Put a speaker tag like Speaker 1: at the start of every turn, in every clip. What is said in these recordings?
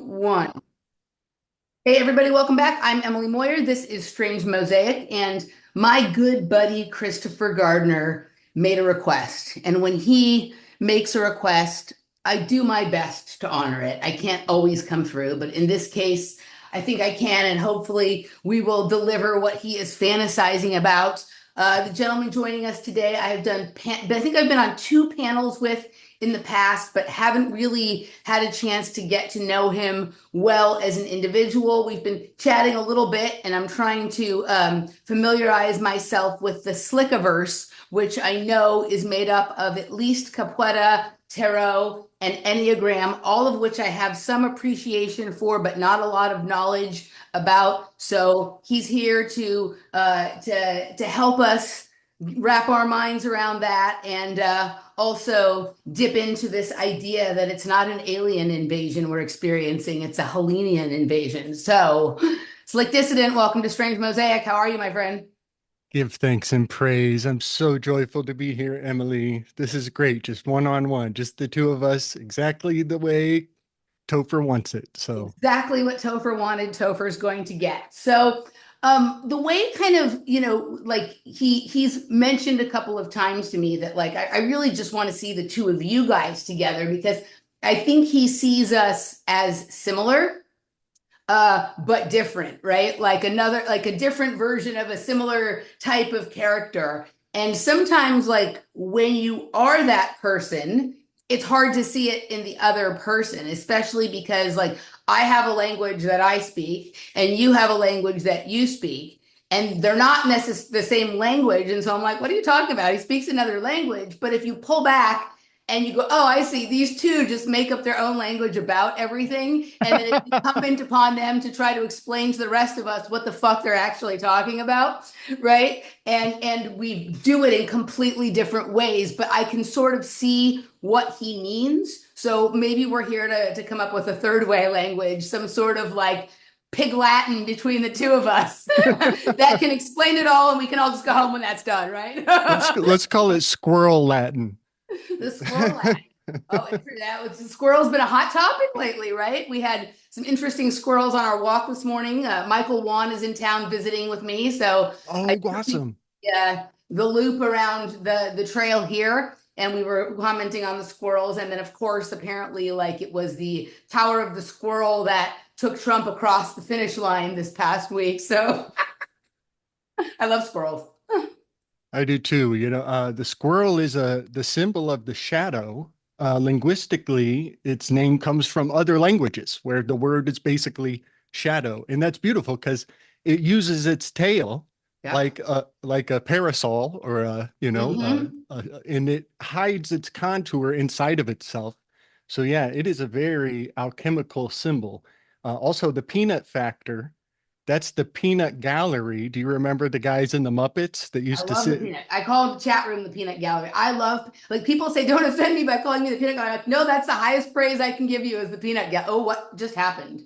Speaker 1: 1. Hey, everybody, welcome back. I'm Emily Moyer. This is Strange Mosaic, and my good buddy Christopher Gardner made a request. And when he makes a request, I do my best to honor it. I can't always come through, but in this case, I think I can, and hopefully, we will deliver what he is fantasizing about. The gentleman joining us today, I think I've been on 2 panels with in the past, but haven't really had a chance to get to know him well as an individual. We've been chatting a little bit, and I'm trying to familiarize myself with the Slickiverse, which I know is made up of at least Capoeira, Tarot, and Enneagram, all of which I have some appreciation for, but not a lot of knowledge about. So he's here to help us wrap our minds around that, and also dip into this idea that it's not an alien invasion we're experiencing, it's a Hellenian invasion. So, Slick Dissident, welcome to Strange Mosaic. How are you, my friend?
Speaker 2: Give thanks and praise. I'm so joyful to be here, Emily. This is great. Just one-on-one, just the two of us, exactly the way Topher wants it. So,
Speaker 1: Exactly what Topher wanted, Topher's going to get. So, the way kind of, like he's mentioned a couple of times to me that like I really just want to see the two of you guys together because I think he sees us as similar, but different, right? Like a different version of a similar type of character. And sometimes, like, when you are that person, it's hard to see it in the other person, especially because, like, I have a language that I speak, and you have a language that you speak, and they're not necessarily the same language. And so I'm like, what are you talking about? He speaks another language. But if you pull back and you go, oh, I see, these two just make up their own language about everything. And then it's incumbent upon them to try to explain to the rest of us what the fuck they're actually talking about, right? And we do it in completely different ways, but I can sort of see what he means. So maybe we're here to come up with a third way language, some sort of like pig Latin between the two of us that can explain it all, and we can all just go home when that's done, right?
Speaker 2: let's call it Squirrel Latin.
Speaker 1: The squirrel act. Oh, the squirrel's been a hot topic lately, right? We had some interesting squirrels on our walk this morning. Michael Wan is in town visiting with me, so I
Speaker 2: Oh,
Speaker 1: took
Speaker 2: awesome.
Speaker 1: the loop around the trail here, and we were commenting on the squirrels. And then, of course, apparently, like it was the Tower of the Squirrel that took Trump across the finish line this past week. So I love squirrels.
Speaker 2: I do too. The squirrel is the symbol of the shadow. Linguistically, its name comes from other languages where the word is basically shadow. And that's beautiful because it uses its tail
Speaker 1: Yeah.
Speaker 2: like a parasol or
Speaker 1: Mm-hmm.
Speaker 2: and it hides its contour inside of itself. So yeah, it is a very alchemical symbol. Also, the peanut factor. That's the peanut gallery. Do you remember the guys in the Muppets that
Speaker 1: I
Speaker 2: used to
Speaker 1: love the
Speaker 2: sit?
Speaker 1: peanut. I call the chat room the peanut gallery. I love, like, people say, don't offend me by calling me the peanut gallery. Like, no, that's the highest praise I can give you is the peanut gallery. Oh, what just happened?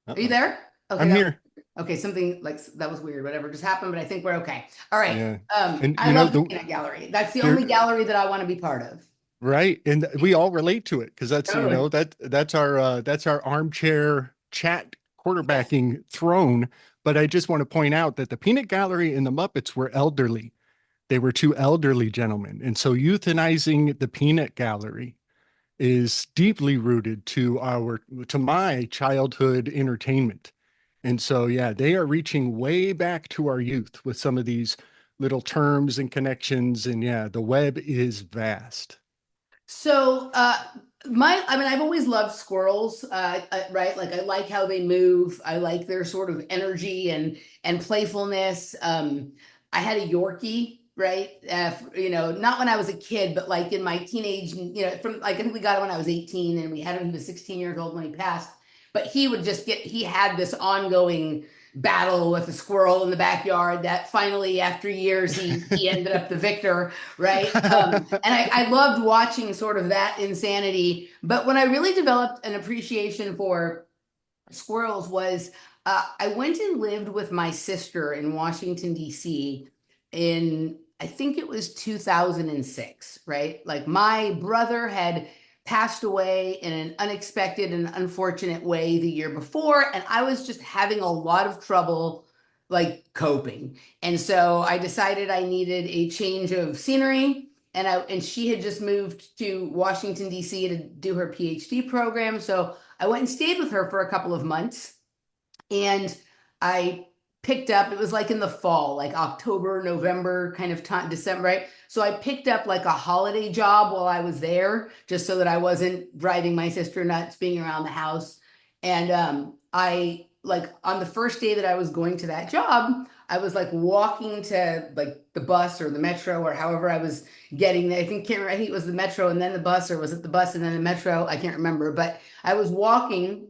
Speaker 1: Are you
Speaker 2: Uh-oh.
Speaker 1: there? Okay,
Speaker 2: I'm
Speaker 1: that was
Speaker 2: here.
Speaker 1: okay. Something like that was weird. Whatever just happened, but I think we're okay. All right.
Speaker 2: Yeah. And
Speaker 1: I love the peanut gallery. That's the only
Speaker 2: they're
Speaker 1: gallery that I want to be part of.
Speaker 2: right. And we all relate to it because
Speaker 1: Totally.
Speaker 2: that's our armchair chat
Speaker 1: Yes.
Speaker 2: quarterbacking throne. But I just want to point out that the peanut gallery and the Muppets were elderly. They were two elderly gentlemen. And so euthanizing the peanut gallery is deeply rooted to my childhood entertainment. And so yeah, they are reaching way back to our youth with some of these little terms and connections. And yeah, the web is vast.
Speaker 1: So, I mean, I've always loved squirrels, right? Like, I like how they move. I like their sort of energy and playfulness. I had a Yorkie, right? Not when I was a kid, but like in my teenage, from like I think we got him when I was 18, and we had him. He was 16 years old when he passed. But he would just get. He had this ongoing battle with a squirrel in the backyard that finally, after years, he ended up the victor, right? And I loved watching sort of that insanity. But when I really developed an appreciation for squirrels was I went and lived with my sister in Washington, D.C. in, I think it was 2006, right? Like my brother had passed away in an unexpected and unfortunate way the year before, and I was just having a lot of trouble like coping. And so I decided I needed a change of scenery. And she had just moved to Washington, D.C. to do her PhD program. So I went and stayed with her for a couple of months. And I picked up, it was like in the fall, like October, November kind of time, December, right? So I picked up like a holiday job while I was there, just so that I wasn't driving my sister nuts being around the house. And I like on the first day that I was going to that job, I was like walking to like the bus or the metro or however I was getting there. I think can't remember, I think it was the metro and then the bus, or was it the bus and then the metro? I can't remember, but I was walking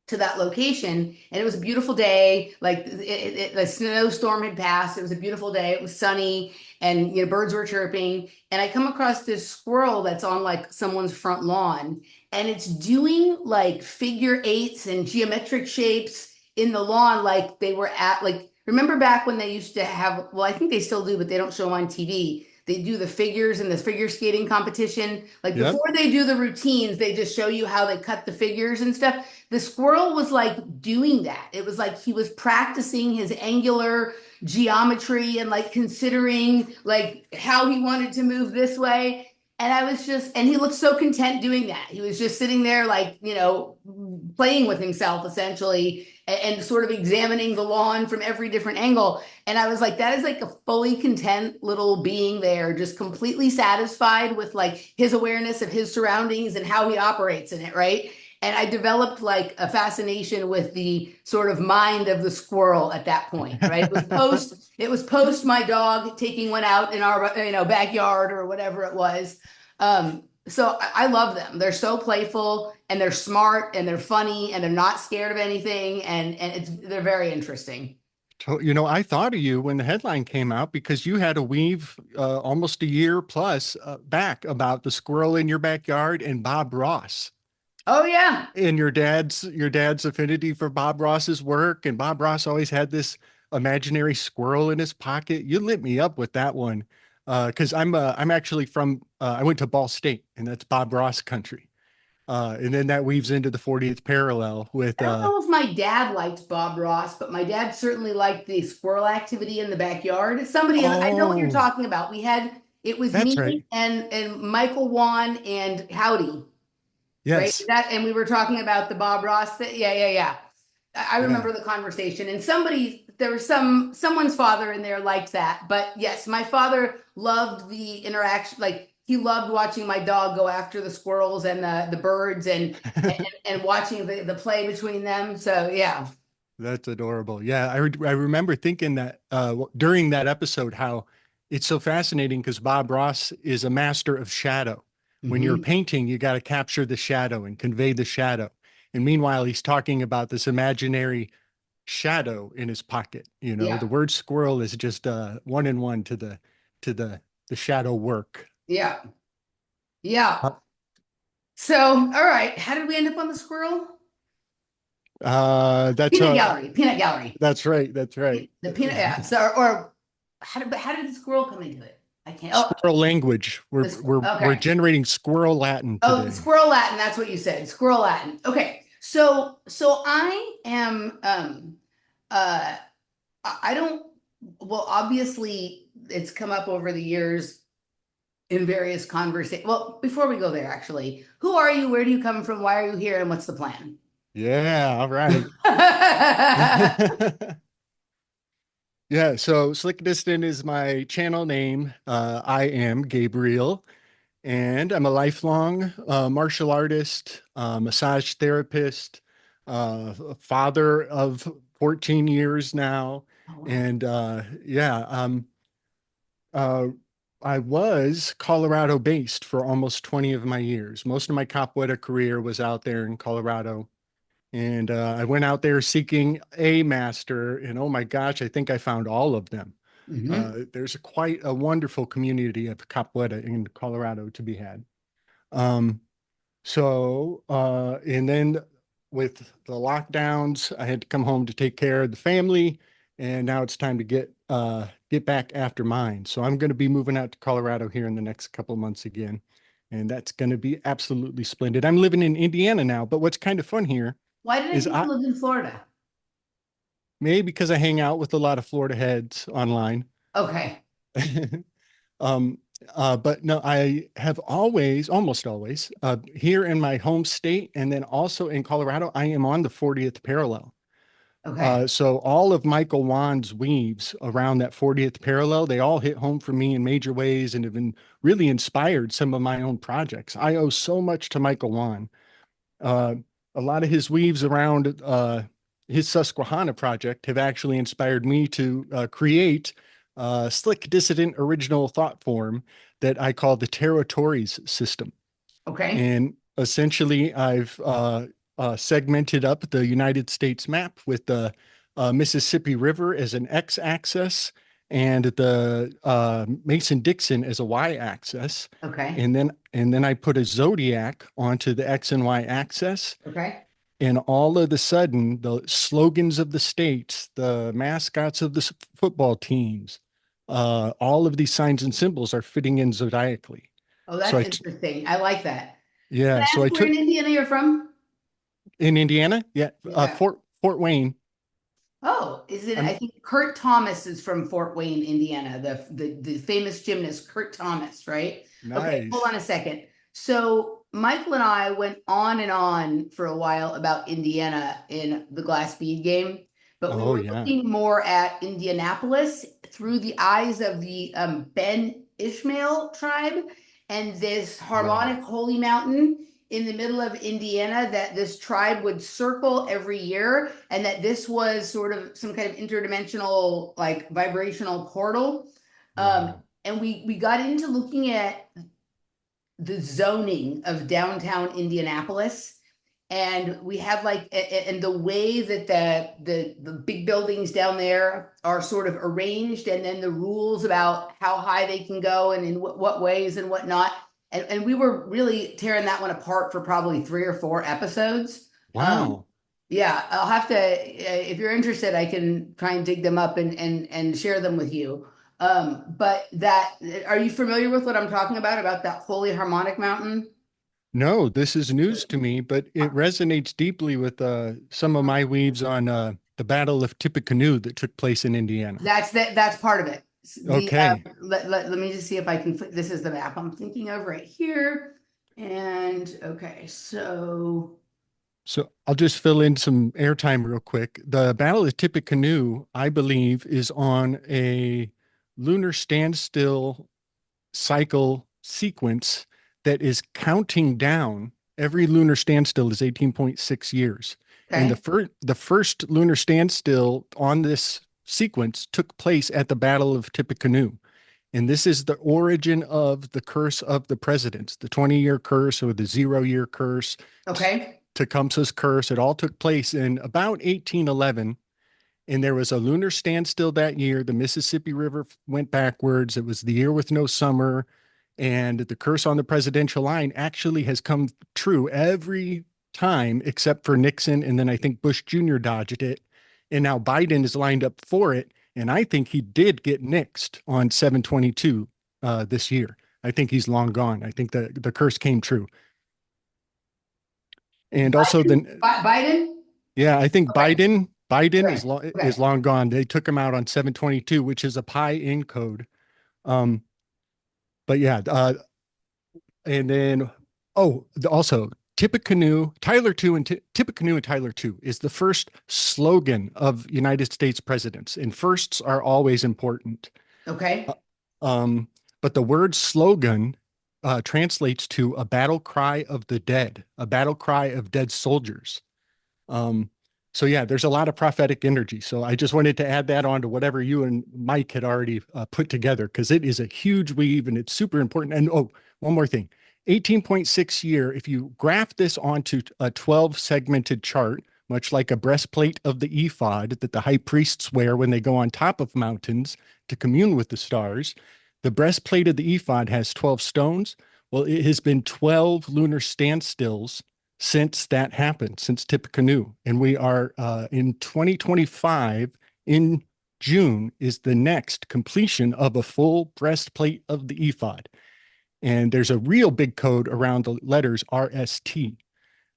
Speaker 1: to that location, and it was a beautiful day. Like the snowstorm had passed. It was a beautiful day. It was sunny, and birds were chirping. And I come across this squirrel that's on like someone's front lawn, and it's doing like figure eights and geometric shapes in the lawn, like they were at like, remember back when they used to have, well, I think they still do, but they don't show them on TV. They do the figures in the figure skating competition. Like
Speaker 2: Yep.
Speaker 1: before they do the routines, they just show you how they cut the figures and stuff. The squirrel was like doing that. It was like he was practicing his angular geometry and like considering like how he wanted to move this way. And I was just, and he looked so content doing that. He was just sitting there, like, playing with himself essentially, and sort of examining the lawn from every different angle. And I was like, that is like a fully content little being there, just completely satisfied with like his awareness of his surroundings and how he operates in it, right? And I developed like a fascination with the sort of mind of the squirrel at that point, right? It was post my dog taking one out in our backyard or whatever it was. So I love them. They're so playful and they're smart and they're funny and they're not scared of anything, and they're very interesting.
Speaker 2: I thought of you when the headline came out because you had a weave almost a year plus back about the squirrel in your backyard and Bob Ross.
Speaker 1: Oh yeah.
Speaker 2: And your dad's affinity for Bob Ross's work, and Bob Ross always had this imaginary squirrel in his pocket. You lit me up with that one because I'm actually from I went to Ball State, and that's Bob Ross country. And then that weaves into the 40th parallel with
Speaker 1: I don't know if my dad liked Bob Ross, but my dad certainly liked the squirrel activity in the backyard. Somebody, I know what you're
Speaker 2: oh,
Speaker 1: talking about. It was
Speaker 2: that's right.
Speaker 1: me and Michael Wan and Howdy, right?
Speaker 2: Yes.
Speaker 1: And we were talking about the Bob Ross thing. Yeah, yeah, yeah. I
Speaker 2: Yeah.
Speaker 1: remember the conversation, and there was someone's father in there liked that. But yes, my father loved the interaction. Like he loved watching my dog go after the squirrels and the birds, and watching the play between them. So yeah.
Speaker 2: That's adorable. Yeah, I remember thinking that during that episode how it's so fascinating because Bob Ross is a master of shadow. When you're
Speaker 1: Hmm.
Speaker 2: painting, you got to capture the shadow and convey the shadow. And meanwhile, he's talking about this imaginary shadow in his pocket.
Speaker 1: Yeah.
Speaker 2: The word squirrel is just one in one to the shadow work.
Speaker 1: Yeah. Yeah.
Speaker 2: Uh,
Speaker 1: So, all right. How did we end up on the squirrel?
Speaker 2: that's
Speaker 1: Peanut gallery. Peanut gallery.
Speaker 2: that's right. That's right.
Speaker 1: The peanut. Yeah. So, or how did the squirrel come into it? I can't. Oh,
Speaker 2: Squirrel language. We're we're we're
Speaker 1: okay.
Speaker 2: generating squirrel Latin
Speaker 1: Oh,
Speaker 2: today.
Speaker 1: squirrel Latin. That's what you said. Squirrel Latin. Okay. So I am. I don't. Well, obviously, it's come up over the years in various conversations. Well, before we go there, actually, who are you? Where do you come from? Why are you here? And what's the plan?
Speaker 2: Yeah, all right. Yeah, so Slick Dissident is my channel name. I am Gabriel, and I'm a lifelong martial artist, massage therapist, a father of 14 years now.
Speaker 1: Oh, wow.
Speaker 2: And yeah, uh, I was Colorado based for almost 20 of my years. Most of my capoeira career was out there in Colorado. And I went out there seeking a master, and oh my gosh, I think I found all of them.
Speaker 1: Hmm.
Speaker 2: There's quite a wonderful community of capoeira in Colorado to be had. Um, and then with the lockdowns, I had to come home to take care of the family, and now it's time to get back after mine. So I'm going to be moving out to Colorado here in the next couple of months again, and that's going to be absolutely splendid. I'm living in Indiana now, but what's kind of fun here
Speaker 1: Why did I
Speaker 2: is
Speaker 1: think you lived in Florida?
Speaker 2: maybe because I hang out with a lot of Florida heads online.
Speaker 1: Okay.
Speaker 2: um, but no, I have always, almost always, here in my home state and then also in Colorado, I am on the 40th parallel.
Speaker 1: Okay.
Speaker 2: So all of Michael Wan's weaves around that 40th parallel, they all hit home for me in major ways and have been really inspired some of my own projects. I owe so much to Michael Wan. Uh, a lot of his weaves around his Susquehanna project have actually inspired me to create Slick Dissident original thought form that I call the territories system.
Speaker 1: Okay.
Speaker 2: And essentially, I've segmented up the United States map with the Mississippi River as an x-axis and the Mason-Dixon as a y-axis.
Speaker 1: Okay.
Speaker 2: And then I put a zodiac onto the x and y axis.
Speaker 1: Okay.
Speaker 2: And all of a sudden, the slogans of the states, the mascots of the football teams, all of these signs and symbols are fitting in zodiacally.
Speaker 1: Oh,
Speaker 2: So
Speaker 1: that's interesting. I like that. Can
Speaker 2: yeah,
Speaker 1: I
Speaker 2: so I
Speaker 1: ask where
Speaker 2: took
Speaker 1: in Indiana you're from?
Speaker 2: in Indiana, yeah,
Speaker 1: Yeah.
Speaker 2: Fort Wayne.
Speaker 1: Oh, is it? I
Speaker 2: I'm
Speaker 1: think Kurt Thomas is from Fort Wayne, Indiana, the famous gymnast Kurt Thomas, right? Okay, hold
Speaker 2: nice.
Speaker 1: on a second. So Michael and I went on and on for a while about Indiana in the glass bead game, but we
Speaker 2: Oh
Speaker 1: were
Speaker 2: yeah.
Speaker 1: looking more at Indianapolis through the eyes of the Ben Ishmael tribe and this
Speaker 2: Wow.
Speaker 1: harmonic holy mountain in the middle of Indiana that this tribe would circle every year, and that this was sort of some kind of interdimensional, like vibrational portal.
Speaker 2: Wow.
Speaker 1: And we got into looking at the zoning of downtown Indianapolis. And we have like, and the way that the big buildings down there are sort of arranged, and then the rules about how high they can go and in what ways and whatnot. And we were really tearing that one apart for probably 3 or 4 episodes. Um,
Speaker 2: Wow.
Speaker 1: yeah, I'll have to, if you're interested, I can try and dig them up and share them with you. But that, are you familiar with what I'm talking about that holy harmonic mountain?
Speaker 2: No, this is news to me, but it resonates deeply with some of my weaves on the Battle of Tippecanoe that took place in Indiana.
Speaker 1: That's part of it. The
Speaker 2: Okay.
Speaker 1: let me just see if I can this is the map I'm thinking of right here. And okay, so
Speaker 2: So I'll just fill in some airtime real quick. The Battle of Tippecanoe, I believe, is on a lunar standstill cycle sequence that is counting down. Every lunar standstill is 18.6 years. And
Speaker 1: okay.
Speaker 2: the first lunar standstill on this sequence took place at the Battle of Tippecanoe. And this is the origin of the curse of the presidents, the 20-year curse or the 0-year curse,
Speaker 1: Okay.
Speaker 2: Tecumseh's curse. It all took place in about 1811. And there was a lunar standstill that year. The Mississippi River went backwards. It was the year with no summer. And the curse on the presidential line actually has come true every time except for Nixon. And then I think Bush Jr. dodged it. And now Biden is lined up for it. And I think he did get nixed on 7/22 this year. I think he's long gone. I think the curse came true. And also then
Speaker 1: Biden?
Speaker 2: yeah, I think
Speaker 1: Okay.
Speaker 2: Biden
Speaker 1: Okay.
Speaker 2: is
Speaker 1: Okay.
Speaker 2: long gone. They took him out on 7/22, which is a pi in code. Um, but yeah, and then also Tippecanoe, Tyler 2 and Tippecanoe and Tyler 2 is the first slogan of United States presidents, and firsts are always important. Uh,
Speaker 1: Okay.
Speaker 2: um, but the word slogan translates to a battle cry of the dead, a battle cry of dead soldiers. Um, so yeah, there's a lot of prophetic energy. So I just wanted to add that on to whatever you and Mike had already put together because it is a huge weave and it's super important. And oh, one more thing, 18.6 year, if you graph this onto a 12 segmented chart, much like a breastplate of the ephod that the high priests wear when they go on top of mountains to commune with the stars, the breastplate of the ephod has 12 stones. Well, it has been 12 lunar standstills since that happened, since Tippecanoe. And we are in 2025, in June, is the next completion of a full breastplate of the ephod. And there's a real big code around the letters RST.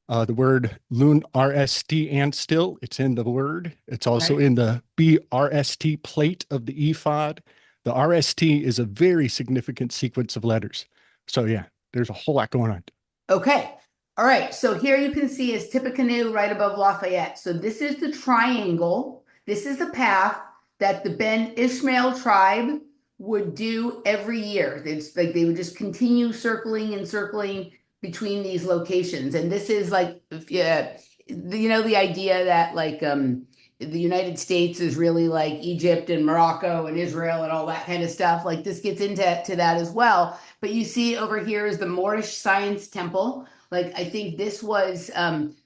Speaker 2: The word loon RST and still, it's in the word. It's also
Speaker 1: Right.
Speaker 2: in the BRST plate of the ephod. The RST is a very significant sequence of letters. So yeah, there's a whole lot going on.
Speaker 1: Okay. All right. So here you can see is Tippecanoe right above Lafayette. So this is the triangle. This is the path that the Ben Ishmael tribe would do every year. It's like they would just continue circling and circling between these locations. And this is like, yeah, the idea that like the United States is really like Egypt and Morocco and Israel and all that kind of stuff. Like this gets into that as well. But you see over here is the Moorish Science Temple. Like I think this was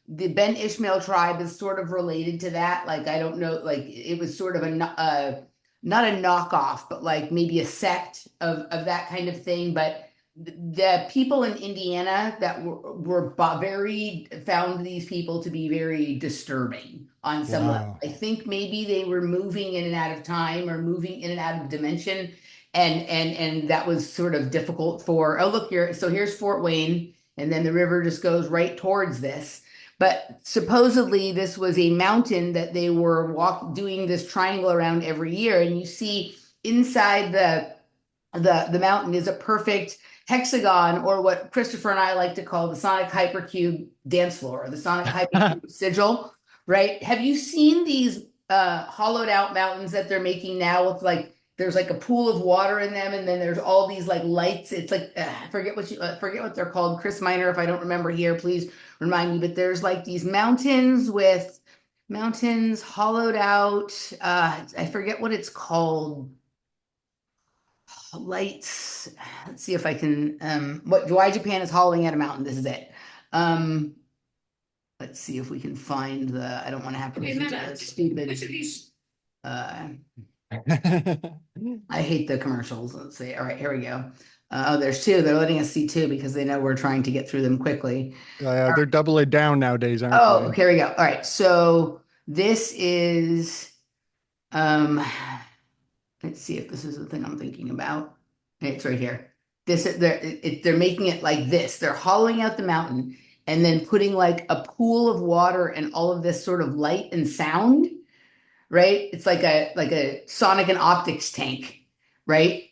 Speaker 1: the Ben Ishmael tribe is sort of related to that. Like I don't know, like it was sort of not a knockoff, but like maybe a sect of that kind of thing. But the people in Indiana that were very found these people to be very disturbing on some level.
Speaker 2: Wow.
Speaker 1: I think maybe they were moving in and out of time or moving in and out of dimension, and that was sort of difficult for. Oh, look here. So here's Fort Wayne, and then the river just goes right towards this. But supposedly this was a mountain that they were doing this triangle around every year, and you see inside the mountain is a perfect hexagon, or what Christopher and I like to call the Sonic Hypercube dance floor, or the Sonic Hypercube sigil, right? Have you seen these hollowed out mountains that they're making now with like there's like a pool of water in them, and then there's all these like lights. It's like I forget what they're called. Chris Miner, if I don't remember here, please remind me. But there's like these mountains with mountains hollowed out. I forget what it's called. Lights. Let's see if I can. Why Japan is hollowing out a mountain. This is it. Um, let's see if we can find the. I don't want to have to listen to that stupid. I hate the commercials. Let's see. All right, here we go. Oh, there's two. They're letting us see two because they know we're trying to get through them quickly.
Speaker 2: They're doubling down nowadays, aren't
Speaker 1: Oh,
Speaker 2: they?
Speaker 1: here we go. All right. So this is um let's see if this is the thing I'm thinking about. It's right here. They're making it like this. They're hollowing out the mountain and then putting like a pool of water and all of this sort of light and sound, right? It's like a sonic and optics tank, right?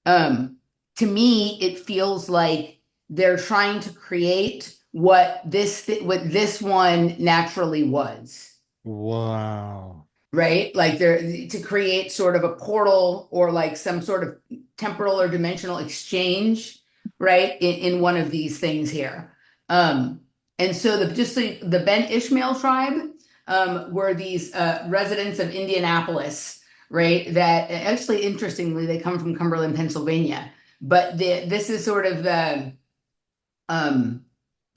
Speaker 1: Um, to me, it feels like they're trying to create what this one naturally was,
Speaker 2: Wow.
Speaker 1: right? Like they're to create sort of a portal or like some sort of temporal or dimensional exchange, right? In one of these things here. And so the Ben Ishmael tribe were these residents of Indianapolis, right? That actually, interestingly, they come from Cumberland, Pennsylvania. But this is sort of like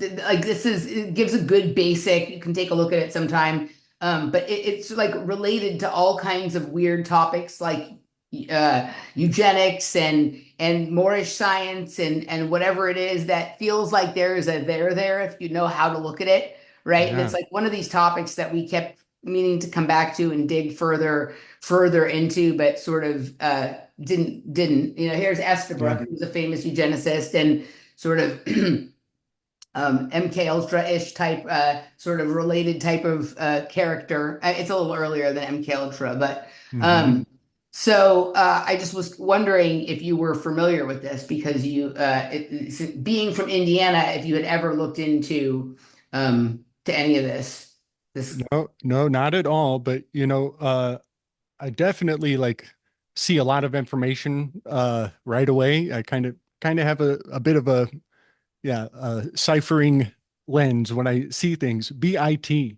Speaker 1: it gives a good basic. You can take a look at it sometime. But it's like related to all kinds of weird topics like eugenics and Moorish science and whatever it is that feels like there is a there if you know how to look at it, right? And it's
Speaker 2: Yeah.
Speaker 1: like one of these topics that we kept meaning to come back to and dig further into, but sort of didn't. Here's
Speaker 2: Yeah.
Speaker 1: Estabrook, who's a famous eugenicist and sort of MK Ultra-ish type, sort of related type of character. It's a little earlier than MK Ultra, but
Speaker 2: Hmm.
Speaker 1: I just was wondering if you were familiar with this because being from Indiana, if you had ever looked into to any of this. This
Speaker 2: No, no, not at all. But I definitely like see a lot of information right away. I kind of have a bit of a ciphering lens when I see things. BIT,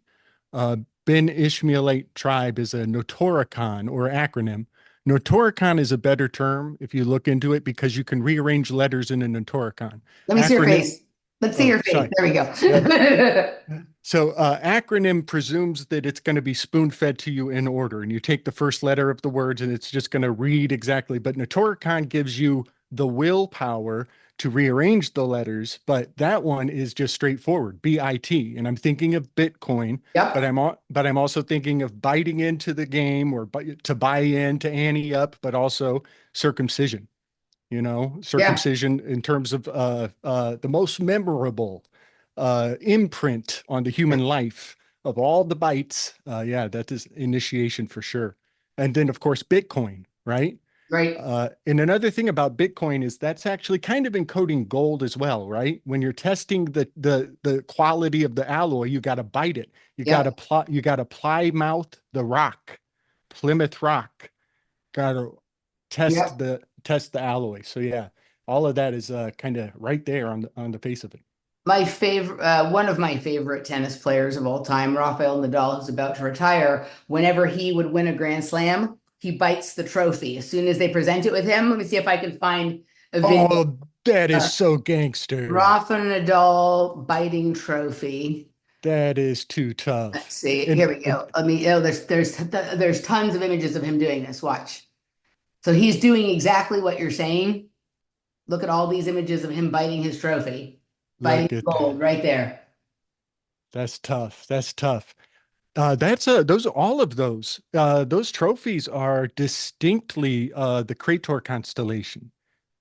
Speaker 2: uh, Ben Ishmaelite tribe is a notoricon or acronym. Notoricon is a better term if you look into it because you can rearrange letters in a notoricon.
Speaker 1: Let me see your
Speaker 2: Acronym,
Speaker 1: face. Let's see
Speaker 2: oh,
Speaker 1: your face.
Speaker 2: sorry.
Speaker 1: There we
Speaker 2: Yeah.
Speaker 1: go.
Speaker 2: So acronym presumes that it's going to be spoon fed to you in order, and you take the first letter of the words, and it's just going to read exactly. But Notoricon gives you the willpower to rearrange the letters, but that one is just straightforward, BIT. And I'm thinking of Bitcoin, but
Speaker 1: Yep.
Speaker 2: I'm also thinking of biting into the game or to buy in to ante up, but also circumcision.
Speaker 1: Yeah.
Speaker 2: circumcision in terms of the most memorable imprint on the human life of all the bites. Yeah, that is initiation for sure. And then, of course, Bitcoin, right?
Speaker 1: Right.
Speaker 2: And another thing about Bitcoin is that's actually kind of encoding gold as well, right? When you're testing the quality of the alloy, you got to bite it.
Speaker 1: Yep.
Speaker 2: You got to ply mouth the rock, Plymouth Rock. Got to
Speaker 1: Yep.
Speaker 2: test the alloy. So yeah, all of that is kind of right there on the face of it.
Speaker 1: My favorite, one of my favorite tennis players of all time, Rafael Nadal, who's about to retire. Whenever he would win a Grand Slam, he bites the trophy as soon as they present it with him. Let me see if I can find a video.
Speaker 2: Oh, that is
Speaker 1: Uh,
Speaker 2: so gangster.
Speaker 1: Rafa Nadal biting trophy.
Speaker 2: That is too
Speaker 1: Let's
Speaker 2: tough.
Speaker 1: see. Here we go. Let me. Oh, there's tons of images of him doing this. Watch. So he's doing exactly what you're saying. Look at all these images of him biting his trophy, biting
Speaker 2: Look at
Speaker 1: gold
Speaker 2: that.
Speaker 1: right there.
Speaker 2: That's tough. That's tough. Those all of those trophies are distinctly the Crator constellation.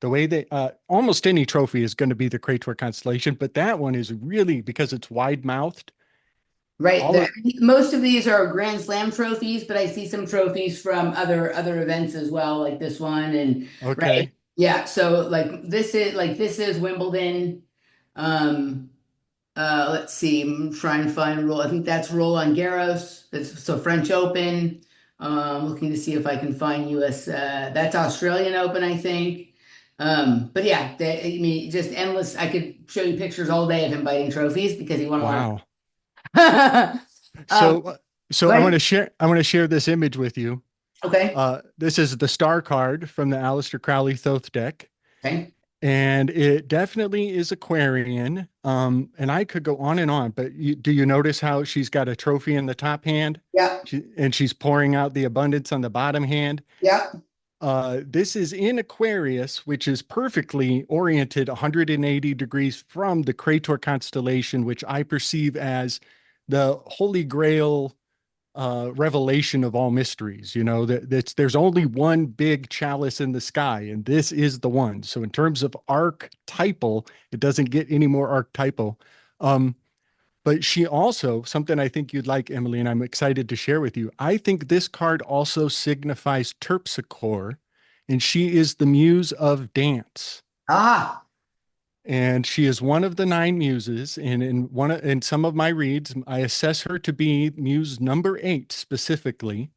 Speaker 2: The way they almost any trophy is going to be the Crator constellation, but that one is really because it's wide mouthed.
Speaker 1: Right.
Speaker 2: All of
Speaker 1: Most of these are Grand Slam trophies, but I see some trophies from other events as well, like this one. And right.
Speaker 2: okay.
Speaker 1: Yeah. So this is Wimbledon. Um, let's see. I'm trying to find roll. I think that's Roland Garros. That's so French Open. Looking to see if I can find US. That's Australian Open, I think. But yeah, I mean, just endless. I could show you pictures all day of him biting trophies because he won a lot of.
Speaker 2: Wow.
Speaker 1: Um,
Speaker 2: So so
Speaker 1: go ahead.
Speaker 2: I want to share this image with you.
Speaker 1: Okay.
Speaker 2: This is the star card from the Aleister Crowley Thoth deck.
Speaker 1: Okay.
Speaker 2: And it definitely is Aquarian. And I could go on and on, but do you notice how she's got a trophy in the top hand?
Speaker 1: Yeah.
Speaker 2: And she's pouring out the abundance on the bottom hand.
Speaker 1: Yeah.
Speaker 2: This is in Aquarius, which is perfectly oriented 180 degrees from the Crator constellation, which I perceive as the holy grail revelation of all mysteries. There's only one big chalice in the sky, and this is the one. So in terms of archetypal, it doesn't get any more archetypal. Um, but she also, something I think you'd like, Emily, and I'm excited to share with you. I think this card also signifies Terpsichore, and she is the muse of dance.
Speaker 1: Ah.
Speaker 2: And she is one of the nine muses. And in some of my reads, I assess her to be muse number 8 specifically.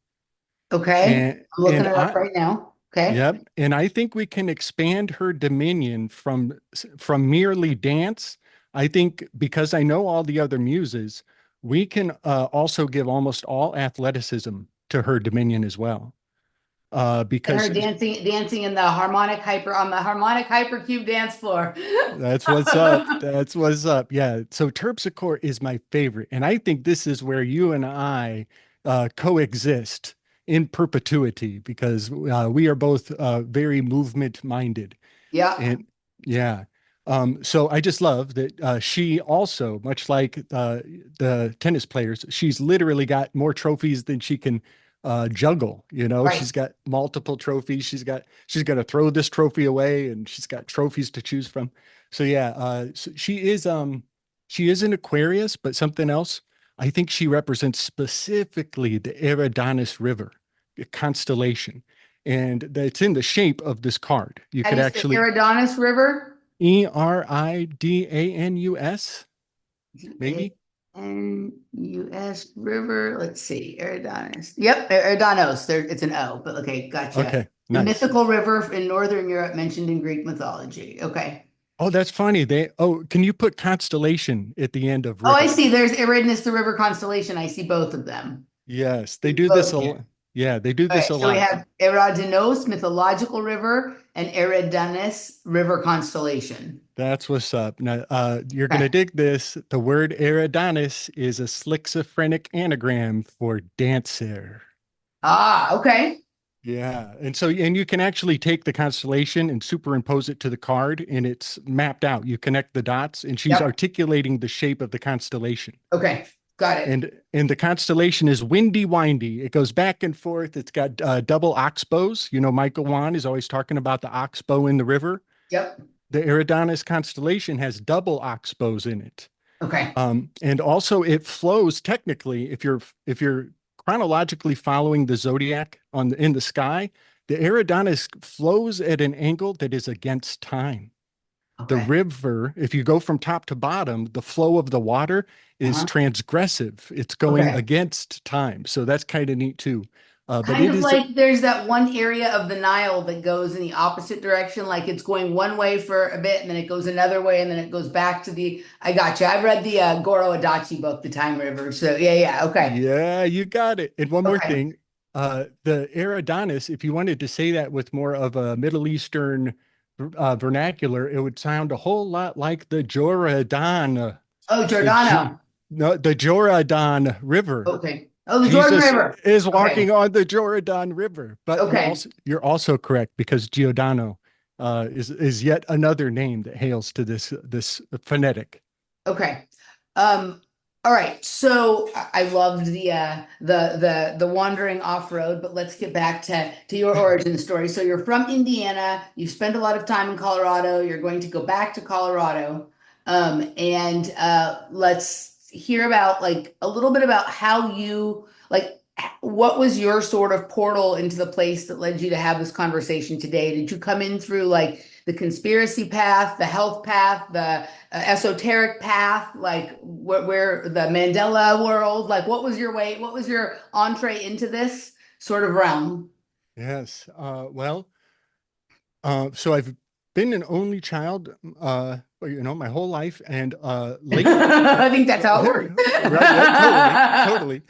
Speaker 1: Okay.
Speaker 2: And
Speaker 1: I'm looking
Speaker 2: and
Speaker 1: it up
Speaker 2: I
Speaker 1: right now. Okay.
Speaker 2: yep, and I think we can expand her dominion from merely dance. I think because I know all the other muses, we can also give almost all athleticism to her dominion as well.
Speaker 1: And her
Speaker 2: Because
Speaker 1: dancing in the harmonic hypercube dance floor.
Speaker 2: that's what's up. That's what's up. Yeah. So Terpsichore is my favorite. And I think this is where you and I coexist in perpetuity because we are both very movement minded.
Speaker 1: Yeah.
Speaker 2: And yeah. So I just love that she also, much like the tennis players, she's literally got more trophies than she can juggle.
Speaker 1: Right.
Speaker 2: She's got multiple trophies. She's got to throw this trophy away, and she's got trophies to choose from. So yeah, so she is an Aquarius, but something else. I think she represents specifically the Eridanus River, a constellation, and it's in the shape of this card. You
Speaker 1: How do
Speaker 2: could
Speaker 1: you say
Speaker 2: actually
Speaker 1: Eridanus River?
Speaker 2: Eridanus, maybe.
Speaker 1: N-U-S River. Let's see. Eridanus. Yep, Eridanos. There, it's an O, but okay, gotcha.
Speaker 2: Okay,
Speaker 1: The
Speaker 2: nice.
Speaker 1: mythical river in Northern Europe mentioned in Greek mythology. Okay.
Speaker 2: Oh, that's funny. Can you put constellation at the end of
Speaker 1: Oh, I
Speaker 2: river?
Speaker 1: see. There's Eridanus, the river constellation. I see both of them.
Speaker 2: Yes, they
Speaker 1: See
Speaker 2: do this
Speaker 1: both
Speaker 2: a
Speaker 1: here.
Speaker 2: lot. Yeah, they do
Speaker 1: All
Speaker 2: this
Speaker 1: right,
Speaker 2: a
Speaker 1: so we
Speaker 2: lot.
Speaker 1: have Eridanos, mythological river, and Eridanus, river constellation.
Speaker 2: That's what's up. Now, you're
Speaker 1: Okay.
Speaker 2: gonna dig this. The word Eridanus is a schizophrenic anagram for dancer.
Speaker 1: Ah, okay.
Speaker 2: Yeah. And you can actually take the constellation and superimpose it to the card, and it's mapped out. You connect the dots, and she's
Speaker 1: Yep.
Speaker 2: articulating the shape of the constellation.
Speaker 1: Okay. Got it.
Speaker 2: And the constellation is windy windy. It goes back and forth. It's got double oxbows. You know, Michael Wan is always talking about the oxbow in the river.
Speaker 1: Yep.
Speaker 2: The Eridanus constellation has double oxbows in it.
Speaker 1: Okay.
Speaker 2: And also it flows technically, if you're chronologically following the zodiac in the sky, the Eridanus flows at an angle that is against time. The
Speaker 1: Okay.
Speaker 2: river, if you go from top to bottom, the flow of the water is
Speaker 1: Uh-huh.
Speaker 2: transgressive. It's going
Speaker 1: Okay.
Speaker 2: against time. So that's kind of neat too. But
Speaker 1: Kind
Speaker 2: it
Speaker 1: of
Speaker 2: is,
Speaker 1: like there's that one area of the Nile that goes in the opposite direction, like it's going one way for a bit and then it goes another way and then it goes back to the. I got you. I've read the Goro Adachi book, The Time River. So yeah, yeah. Okay.
Speaker 2: yeah, you got it. And one more
Speaker 1: Okay.
Speaker 2: thing, the Eridanus, if you wanted to say that with more of a Middle Eastern vernacular, it would sound a whole lot like the Jordan,
Speaker 1: Oh,
Speaker 2: the Ju-
Speaker 1: Giordano.
Speaker 2: no, the Jordan River.
Speaker 1: Okay. Oh, the Jordan
Speaker 2: Jesus
Speaker 1: River.
Speaker 2: is
Speaker 1: Okay.
Speaker 2: walking on the Jordan River. But
Speaker 1: Okay.
Speaker 2: you're also correct because Giordano is yet another name that hails to this phonetic.
Speaker 1: Okay. All right. So I loved the wandering off road, but let's get back to your origin story. So you're from Indiana, you spent a lot of time in Colorado, you're going to go back to Colorado. And let's hear about like a little bit about how you like what was your sort of portal into the place that led you to have this conversation today? Did you come in through like the conspiracy path, the health path, the esoteric path, like where the Mandela world, like what was your way, what was your entree into this sort of realm?
Speaker 2: Yes. So I've been an only child, my whole life, and late,
Speaker 1: I think that's how it
Speaker 2: right? Yeah, totally,
Speaker 1: works.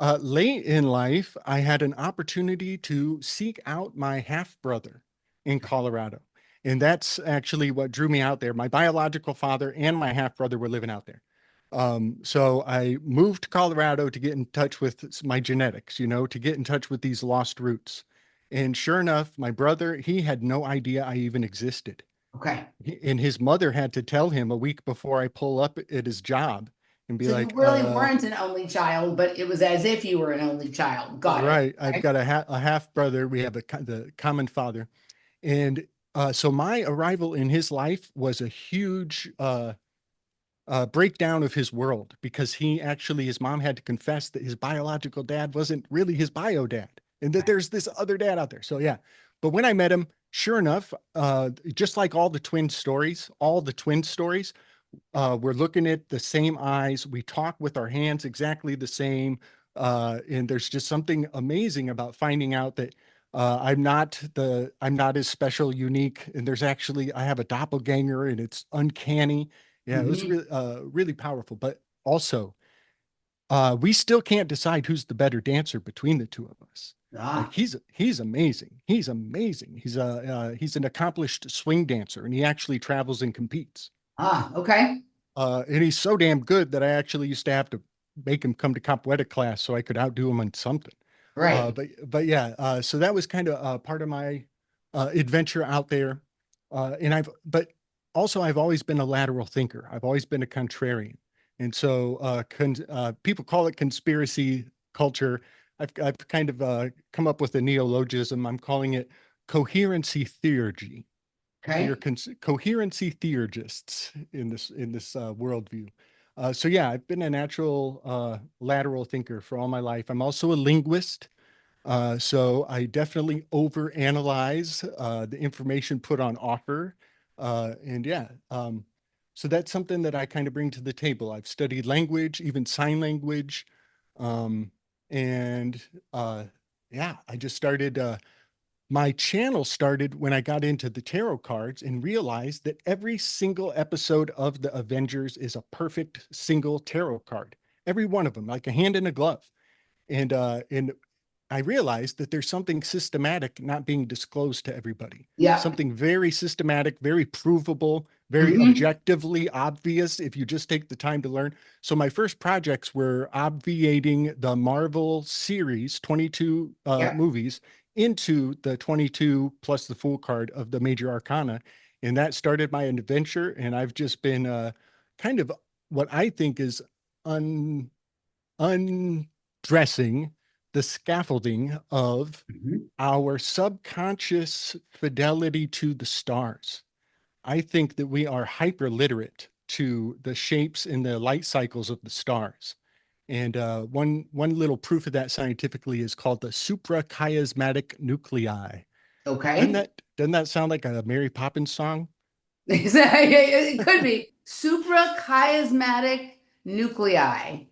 Speaker 2: totally. Late in life, I had an opportunity to seek out my half brother in Colorado. And that's actually what drew me out there. My biological father and my half brother were living out there. So I moved to Colorado to get in touch with my genetics, to get in touch with these lost roots. And sure enough, my brother, he had no idea I even existed.
Speaker 1: Okay.
Speaker 2: And his mother had to tell him a week before I pull up at his job and be
Speaker 1: So you
Speaker 2: like,
Speaker 1: really weren't an only child, but it was as if you were an only child. Got it.
Speaker 2: right, I've
Speaker 1: Okay.
Speaker 2: got a half brother. We have the common father. And so my arrival in his life was a huge breakdown of his world because his mom had to confess that his biological dad wasn't really his bio dad and that there's this other dad out there. So yeah, but when I met him, sure enough, just like all the twin stories, we're looking at the same eyes. We talk with our hands exactly the same. And there's just something amazing about finding out that I'm not as special, unique. And I have a doppelganger and it's uncanny. Yeah, it was
Speaker 1: Hmm.
Speaker 2: really powerful. But also, we still can't decide who's the better dancer between the two of us. Like
Speaker 1: Ah,
Speaker 2: he's amazing. He's amazing. He's an accomplished swing dancer, and he actually travels and competes.
Speaker 1: okay.
Speaker 2: And he's so damn good that I actually used to have to make him come to Capoeira class so I could outdo him on something.
Speaker 1: Right.
Speaker 2: But yeah, so that was kind of part of my adventure out there. But also I've always been a lateral thinker. I've always been a contrarian. And so people call it conspiracy culture. I've kind of come up with a neologism. I'm calling it coherency theurgy. We are
Speaker 1: Okay.
Speaker 2: coherency theurgists in this worldview. So yeah, I've been a natural lateral thinker for all my life. I'm also a linguist, so I definitely overanalyze the information put on offer. And yeah, so that's something that I kind of bring to the table. I've studied language, even sign language, um, and yeah, I just started. My channel started when I got into the tarot cards and realized that every single episode of the Avengers is a perfect single tarot card. Every one of them, like a hand in a glove. And I realized that there's something systematic not being disclosed to everybody.
Speaker 1: Yeah.
Speaker 2: Something very systematic, very provable, very
Speaker 1: Hmm.
Speaker 2: objectively obvious if you just take the time to learn. So my first projects were obviating the Marvel series, 22
Speaker 1: Yeah.
Speaker 2: movies, into the 22 plus the Fool card of the major arcana. And that started my adventure. And I've just been kind of what I think is undressing the scaffolding of
Speaker 1: Mhm.
Speaker 2: our subconscious fidelity to the stars. I think that we are hyper literate to the shapes and the light cycles of the stars. And one little proof of that scientifically is called the suprachiasmatic nuclei.
Speaker 1: Okay.
Speaker 2: Doesn't that sound like a Mary Poppins song?
Speaker 1: It could be suprachiasmatic nuclei.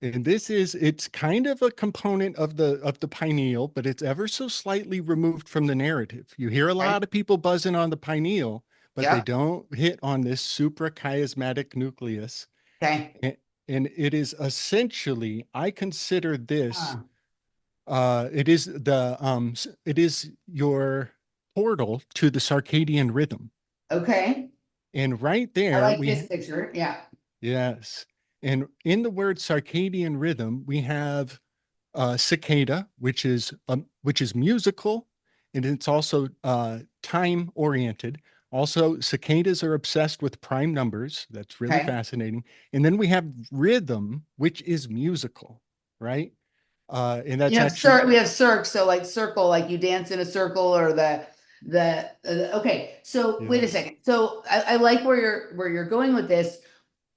Speaker 2: And it's kind of a component of the pineal, but it's ever so slightly removed from the narrative. You hear a
Speaker 1: Okay.
Speaker 2: lot of people buzzing on the pineal, but they
Speaker 1: Yep.
Speaker 2: don't hit on this suprachiasmatic nucleus.
Speaker 1: Okay.
Speaker 2: And, and it is essentially, I consider this,
Speaker 1: Huh.
Speaker 2: it is your portal to the circadian rhythm.
Speaker 1: Okay.
Speaker 2: And right
Speaker 1: I
Speaker 2: there
Speaker 1: like
Speaker 2: we
Speaker 1: this picture. Yeah.
Speaker 2: yes. And in the word circadian rhythm, we have cicada, which is musical, and it's also time oriented. Also, cicadas are obsessed with prime numbers. That's really
Speaker 1: Okay.
Speaker 2: fascinating. And then we have rhythm, which is musical, right? And that's actually
Speaker 1: We have circ, so like circle, like you dance in a circle, or the okay. So wait a
Speaker 2: yes,
Speaker 1: second. So I like where you're going with this.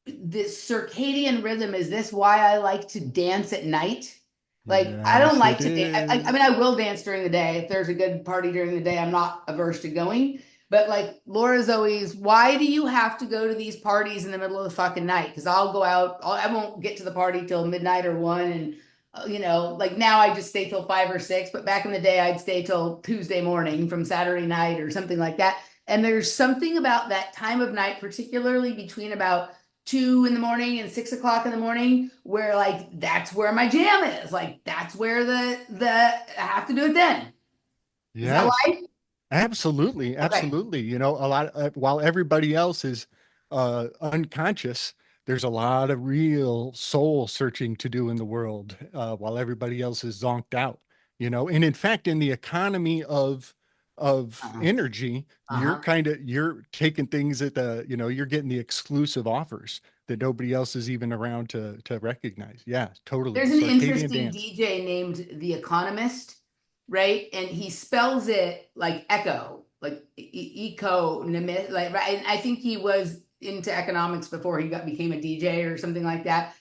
Speaker 1: This circadian rhythm, is this why I like to dance at night? Like I don't
Speaker 2: yes,
Speaker 1: like
Speaker 2: it
Speaker 1: to dance. I
Speaker 2: is.
Speaker 1: mean, I will dance during the day. If there's a good party during the day, I'm not averse to going. But like Laura's always, why do you have to go to these parties in the middle of the fucking night? Because I'll go out, I won't get to the party till midnight or one. And, like now I just stay till 5 or 6. But back in the day, I'd stay till Tuesday morning from Saturday night or something like that. And there's something about that time of night, particularly between about 2 in the morning and 6 o'clock in the morning, where like that's where my jam is. Like that's where the I have to do it then. Is that
Speaker 2: Yes.
Speaker 1: why?
Speaker 2: Absolutely,
Speaker 1: Okay.
Speaker 2: absolutely. A lot while everybody else is unconscious, there's a lot of real soul searching to do in the world while everybody else is zonked out. And in fact, in the economy of
Speaker 1: Uh-huh.
Speaker 2: energy,
Speaker 1: Uh-huh.
Speaker 2: you're taking things you're getting the exclusive offers that nobody else is even around to recognize. Yeah, totally.
Speaker 1: There's an
Speaker 2: Circadian
Speaker 1: interesting
Speaker 2: dance.
Speaker 1: DJ named The Economist, right? And he spells it like echo, like eco, like right. And I think he was into economics before he became a DJ or something like that.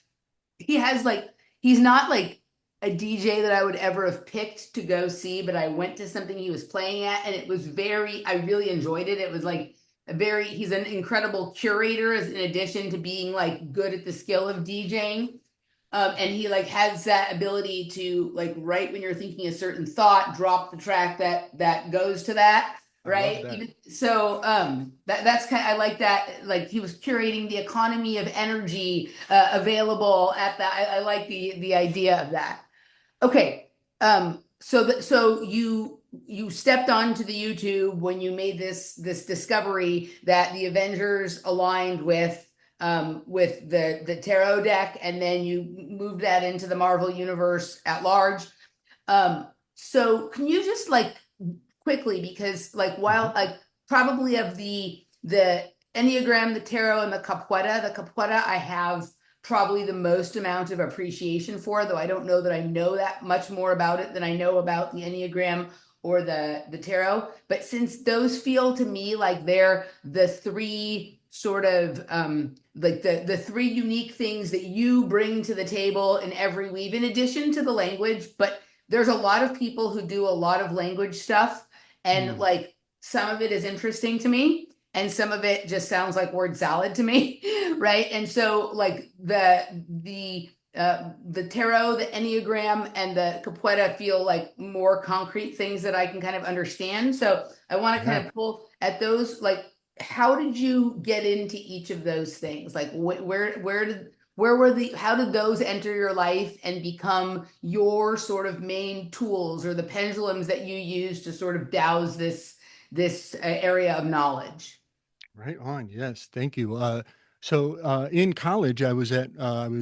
Speaker 1: He has like he's not like a DJ that I would ever have picked to go see, but I went to something he was playing at, and it was I really enjoyed it. It was like he's an incredible curator, as in addition to being like good at the skill of DJing. And he like has that ability to like right when you're thinking a certain thought, drop the track that goes to that,
Speaker 2: I love
Speaker 1: right?
Speaker 2: that.
Speaker 1: Even so, that's kind of, I like that. Like he was curating the economy of energy available at that. I like the idea of that. Okay. So you stepped onto the YouTube when you made this discovery that the Avengers aligned with the tarot deck, and then you moved that into the Marvel universe at large. So can you just like quickly, because like while
Speaker 2: Mhm.
Speaker 1: like probably of the Enneagram, the tarot, and the Capoeira I have probably the most amount of appreciation for, though I don't know that I know that much more about it than I know about the Enneagram or the tarot. But since those feel to me like they're the three sort of like the three unique things that you bring to the table in every weave, in addition to the language. But there's a lot of people who do a lot of language stuff, and
Speaker 2: Mm.
Speaker 1: like some of it is interesting to me and some of it just sounds like word salad to me. Right? And so like the tarot, the Enneagram, and the Capoeira feel like more concrete things that I can kind of understand. So I want to
Speaker 2: Yeah.
Speaker 1: kind of pull at those. Like, how did you get into each of those things? Like, where were how did those enter your life and become your sort of main tools, or the pendulums that you use to sort of douse this area of knowledge?
Speaker 2: Right on. Yes. Thank you. So in college, or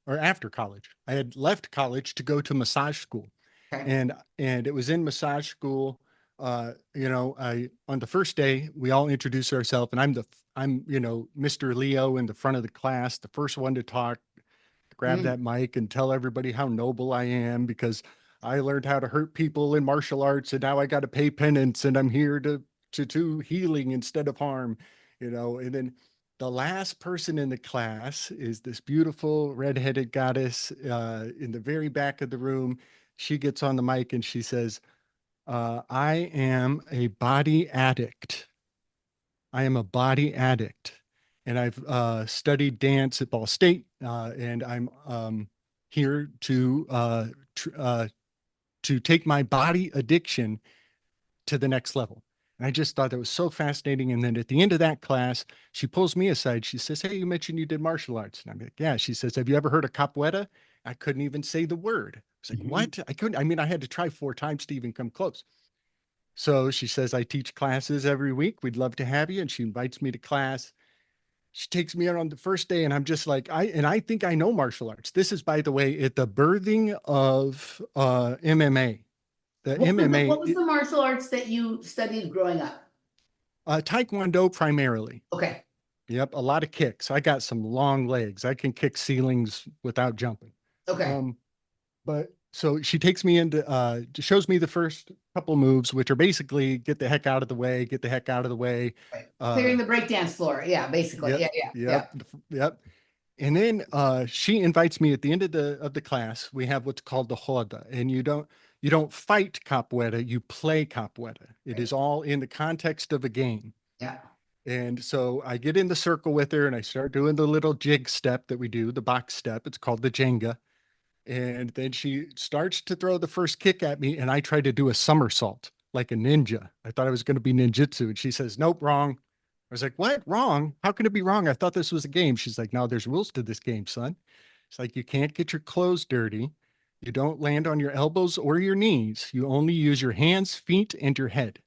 Speaker 2: after college, I had left college to go to massage school,
Speaker 1: Okay.
Speaker 2: and it was in massage school. On the first day, we all introduce ourselves, and I'm Mr. Leo in the front of the class, the first one to talk, grab that mic and tell everybody how noble I am because I learned how to hurt people in martial arts and now I got to pay penance and I'm here to do healing instead of harm, and then the last person in the class is this beautiful redheaded goddess in the very back of the room. She gets on the mic and she says, I am a body addict. I am a body addict. And I've studied dance at Ball State, and I'm here to take my body addiction to the next level. And I just thought that was so fascinating. And then at the end of that class, she pulls me aside. She says, hey, you mentioned you did martial arts. And I'm like, yeah. She says, have you ever heard of capoeira? I couldn't even say the word. I was like, what? I couldn't. I mean, I had to try 4 times to even come close. So she says, I teach classes every week. We'd love to have you. And she invites me to class. She takes me out on the first day and I'm just like, I think I know martial arts. This is, by the way, at the birthing of MMA.
Speaker 1: What was the martial arts that you studied growing up?
Speaker 2: Taekwondo primarily.
Speaker 1: Okay.
Speaker 2: Yep, a lot of kicks. I got some long legs. I can kick ceilings without jumping.
Speaker 1: Okay.
Speaker 2: But so she takes me into, shows me the first couple moves, which are basically get the heck out of the way, get the heck out of the way.
Speaker 1: Right. Clearing the breakdance floor. Yeah, basically.
Speaker 2: Yep,
Speaker 1: Yeah.
Speaker 2: Yep. And then she invites me at the end of the class. We have what's called the roda, and you don't fight capoeira, you play capoeira. It is all in the context of a game.
Speaker 1: Yeah.
Speaker 2: And so I get in the circle with her and I start doing the little jig step that we do, the box step. It's called the Jenga. And then she starts to throw the first kick at me and I try to do a somersault like a ninja. I thought I was going to be ninjutsu. And she says, nope, wrong. I was like, what? Wrong? How can it be wrong? I thought this was a game. She's like, no, there's rules to this game, son. It's like, you can't get your clothes dirty. You don't land on your elbows or your knees. You only use your hands, feet, and your head.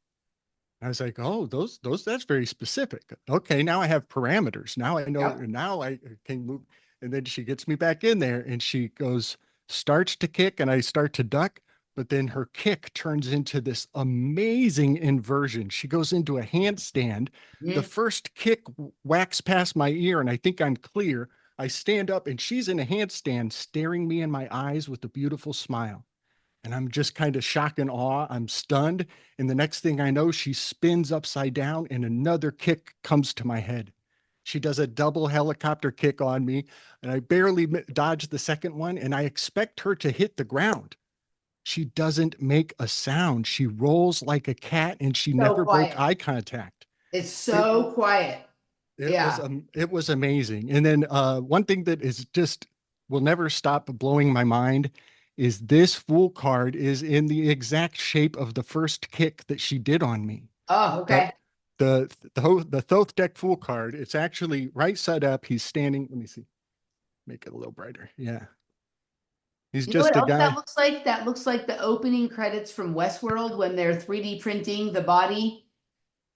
Speaker 2: I was like, oh, those, that's very specific. Okay, now I have parameters. Now I know, now I can move. And then she gets me back in there and she goes, starts to kick and I start to duck, but then her kick turns into this amazing inversion. She goes into a handstand. The first kick whacks past my ear and I think I'm clear. I stand up and she's in a handstand staring me in my eyes with a beautiful smile. And I'm just kind of shock and awe. I'm stunned. And the next thing I know, she spins upside down and another kick comes to my head. She does a double helicopter kick on me and I barely dodge the second one. And I expect her to hit the ground. She doesn't make a sound. She rolls like a cat and she never broke eye contact.
Speaker 1: It's so quiet.
Speaker 2: It was amazing. And then one thing that is just will never stop blowing my mind is this Fool card is in the exact shape of the first kick that she did on me.
Speaker 1: Oh, okay.
Speaker 2: The Thoth deck Fool card, it's actually right side up. He's standing. Let me see. Make it a little brighter. Yeah. He's just a guy.
Speaker 1: That looks like? That looks like the opening credits from Westworld when they're 3D printing the body.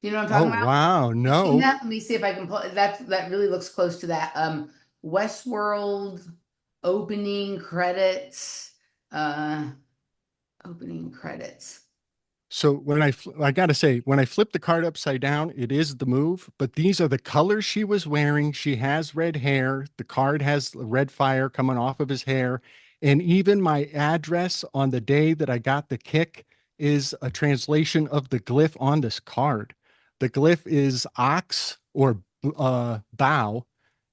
Speaker 1: Do you know what I'm talking about?
Speaker 2: Wow, no.
Speaker 1: Let me see if I can pull that really looks close to that. Westworld opening credits. Opening credits.
Speaker 2: So when I got to say, when I flip the card upside down, it is the move, but these are the colors she was wearing. She has red hair. The card has red fire coming off of his hair. And even my address on the day that I got the kick is a translation of the glyph on this card. The glyph is ox or bow,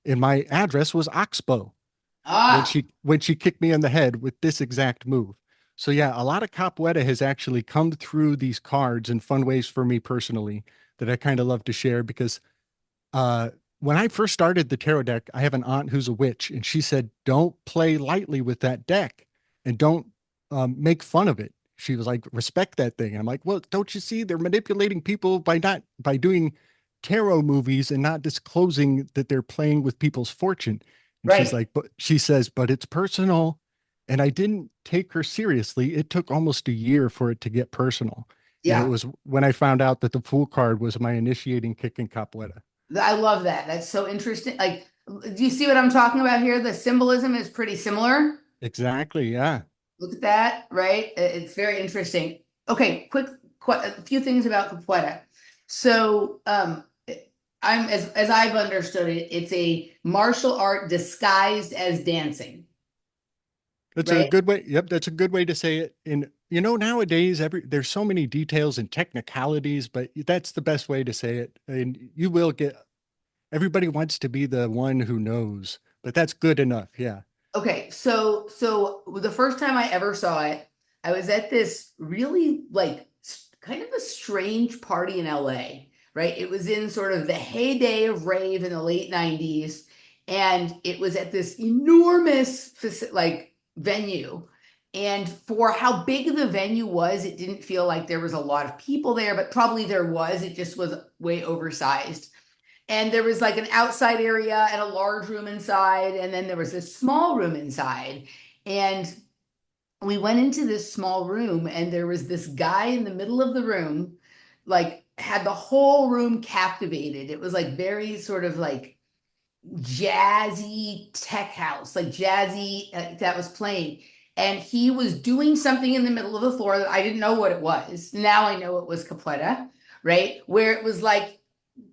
Speaker 2: and my address was oxbow. When she kicked me in the head with this exact move. So yeah, a lot of capoeira has actually come through these cards in fun ways for me personally that I kind of love to share because when I first started the tarot deck, I have an aunt who's a witch and she said, don't play lightly with that deck and don't make fun of it. She was like, respect that thing. And I'm like, well, don't you see they're manipulating people by doing tarot movies and not disclosing that they're playing with people's fortune. And she's like, but she says, but it's personal. And I didn't take her seriously. It took almost a year for it to get personal. Yeah. And it was when I found out that the Fool card was my initiating kick in capoeira.
Speaker 1: I love that. That's so interesting. Like, do you see what I'm talking about here? The symbolism is pretty similar.
Speaker 2: Exactly. Yeah.
Speaker 1: Look at that. Right. It's very interesting. Okay. A few things about capoeira. So, as I've understood it, it's a martial art disguised as dancing.
Speaker 2: That's a
Speaker 1: right?
Speaker 2: good way. Yep, that's a good way to say it. And nowadays there's so many details and technicalities, but that's the best way to say it. And you will get everybody wants to be the one who knows, but that's good enough. Yeah.
Speaker 1: Okay, so the first time I ever saw it, I was at this really like kind of a strange party in LA, right? It was in sort of the heyday of rave in the late 90s, and it was at this enormous like venue. And for how big the venue was, it didn't feel like there was a lot of people there, but probably there was. It just was way oversized. And there was like an outside area and a large room inside, and then there was this small room inside. And we went into this small room, and there was this guy in the middle of the room, like had the whole room captivated. It was like very sort of like jazzy tech house, like jazzy that was playing. And he was doing something in the middle of the floor that I didn't know what it was. Now I know it was Capoeira, right? Where it was like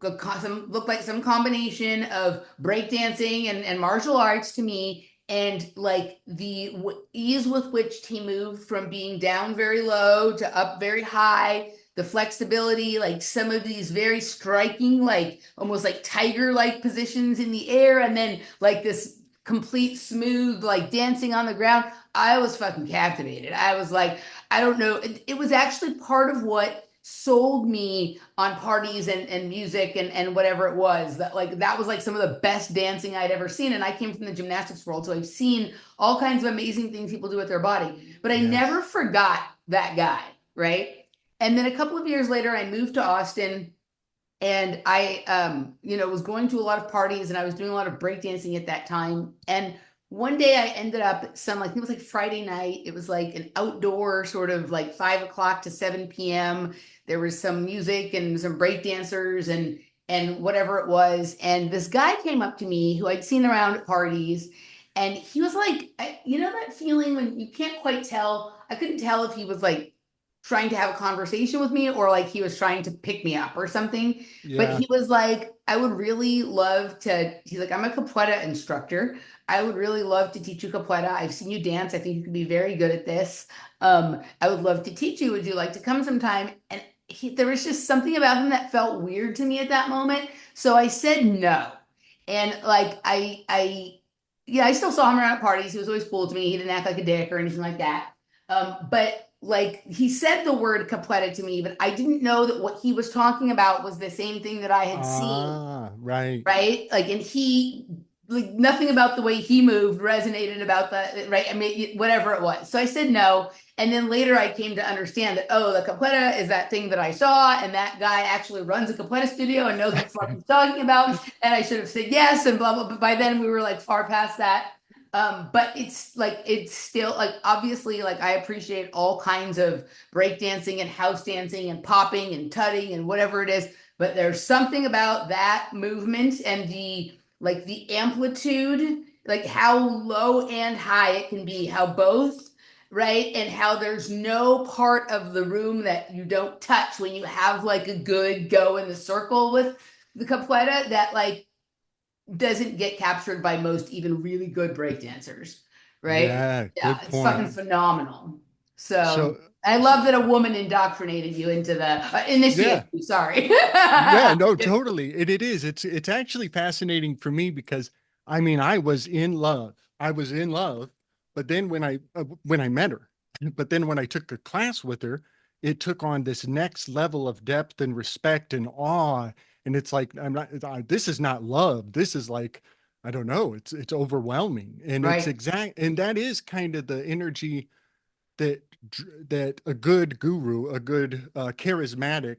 Speaker 1: looked like some combination of breakdancing and martial arts to me, and like the ease with which he moved from being down very low to up very high, the flexibility, like some of these very striking, like almost like tiger like positions in the air, and then like this complete smooth, like dancing on the ground. I was fucking captivated. I was like, I don't know. It was actually part of what sold me on parties and music and whatever it was, that like that was like some of the best dancing I'd ever seen. And I came from the gymnastics world, so I've seen all kinds of amazing things people do with their body, but I
Speaker 2: Yes.
Speaker 1: never forgot that guy, right? And then a couple of years later I moved to Austin, and I was going to a lot of parties, and I was doing a lot of breakdancing at that time. And one day I ended up at some, like, it was like Friday night. It was like an outdoor sort of like 5 o'clock to 7 p.m. There was some music and some breakdancers and whatever it was. And this guy came up to me who I'd seen around at parties, and he was like, that feeling when you can't quite tell. I couldn't tell if he was like trying to have a conversation with me or like he was trying to pick me up or something. But
Speaker 2: Yeah.
Speaker 1: he was like, I would really love to. He's like, I'm a capoeira instructor. I would really love to teach you capoeira. I've seen you dance. I think you could be very good at this. I would love to teach you. Would you like to come sometime? And there was just something about him that felt weird to me at that moment. So I said no. And like yeah, I still saw him around at parties. He was always cool to me. He didn't act like a dick or anything like that. But like he said the word capoeira to me, but I didn't know that what he was talking about was the same thing that I had seen,
Speaker 2: Ah, right.
Speaker 1: right? Like, and he, like, nothing about the way he moved resonated about that, right? I mean, whatever it was. So I said no. And then later I came to understand that, oh, the capoeira is that thing that I saw, and that guy actually runs a capoeira studio and knows what the fuck he's talking about. And I should have said yes and blah, blah. But by then we were like far past that. But it's still like obviously like I appreciate all kinds of breakdancing and house dancing and popping and tutting and whatever it is. But there's something about that movement and the amplitude, like how low and high it can be, how both, right? And how there's no part of the room that you don't touch when you have like a good go in the circle with the capoeira, that like doesn't get captured by most even really good breakdancers, right?
Speaker 2: Yeah,
Speaker 1: Yeah,
Speaker 2: good
Speaker 1: it's fucking
Speaker 2: point.
Speaker 1: phenomenal. So
Speaker 2: So,
Speaker 1: I
Speaker 2: so
Speaker 1: love that a woman indoctrinated you into the
Speaker 2: yeah.
Speaker 1: initiated you, sorry.
Speaker 2: Yeah, no, totally. It is. It's actually fascinating for me because I mean, I was in love. I was in love, but then when I met her, but then when I took a class with her, it took on this next level of depth and respect and awe. And it's like I'm not. This is not love. This is like I don't know. It's overwhelming, and it's
Speaker 1: Right,
Speaker 2: exact. And that is kind of the energy that that a good guru, a good charismatic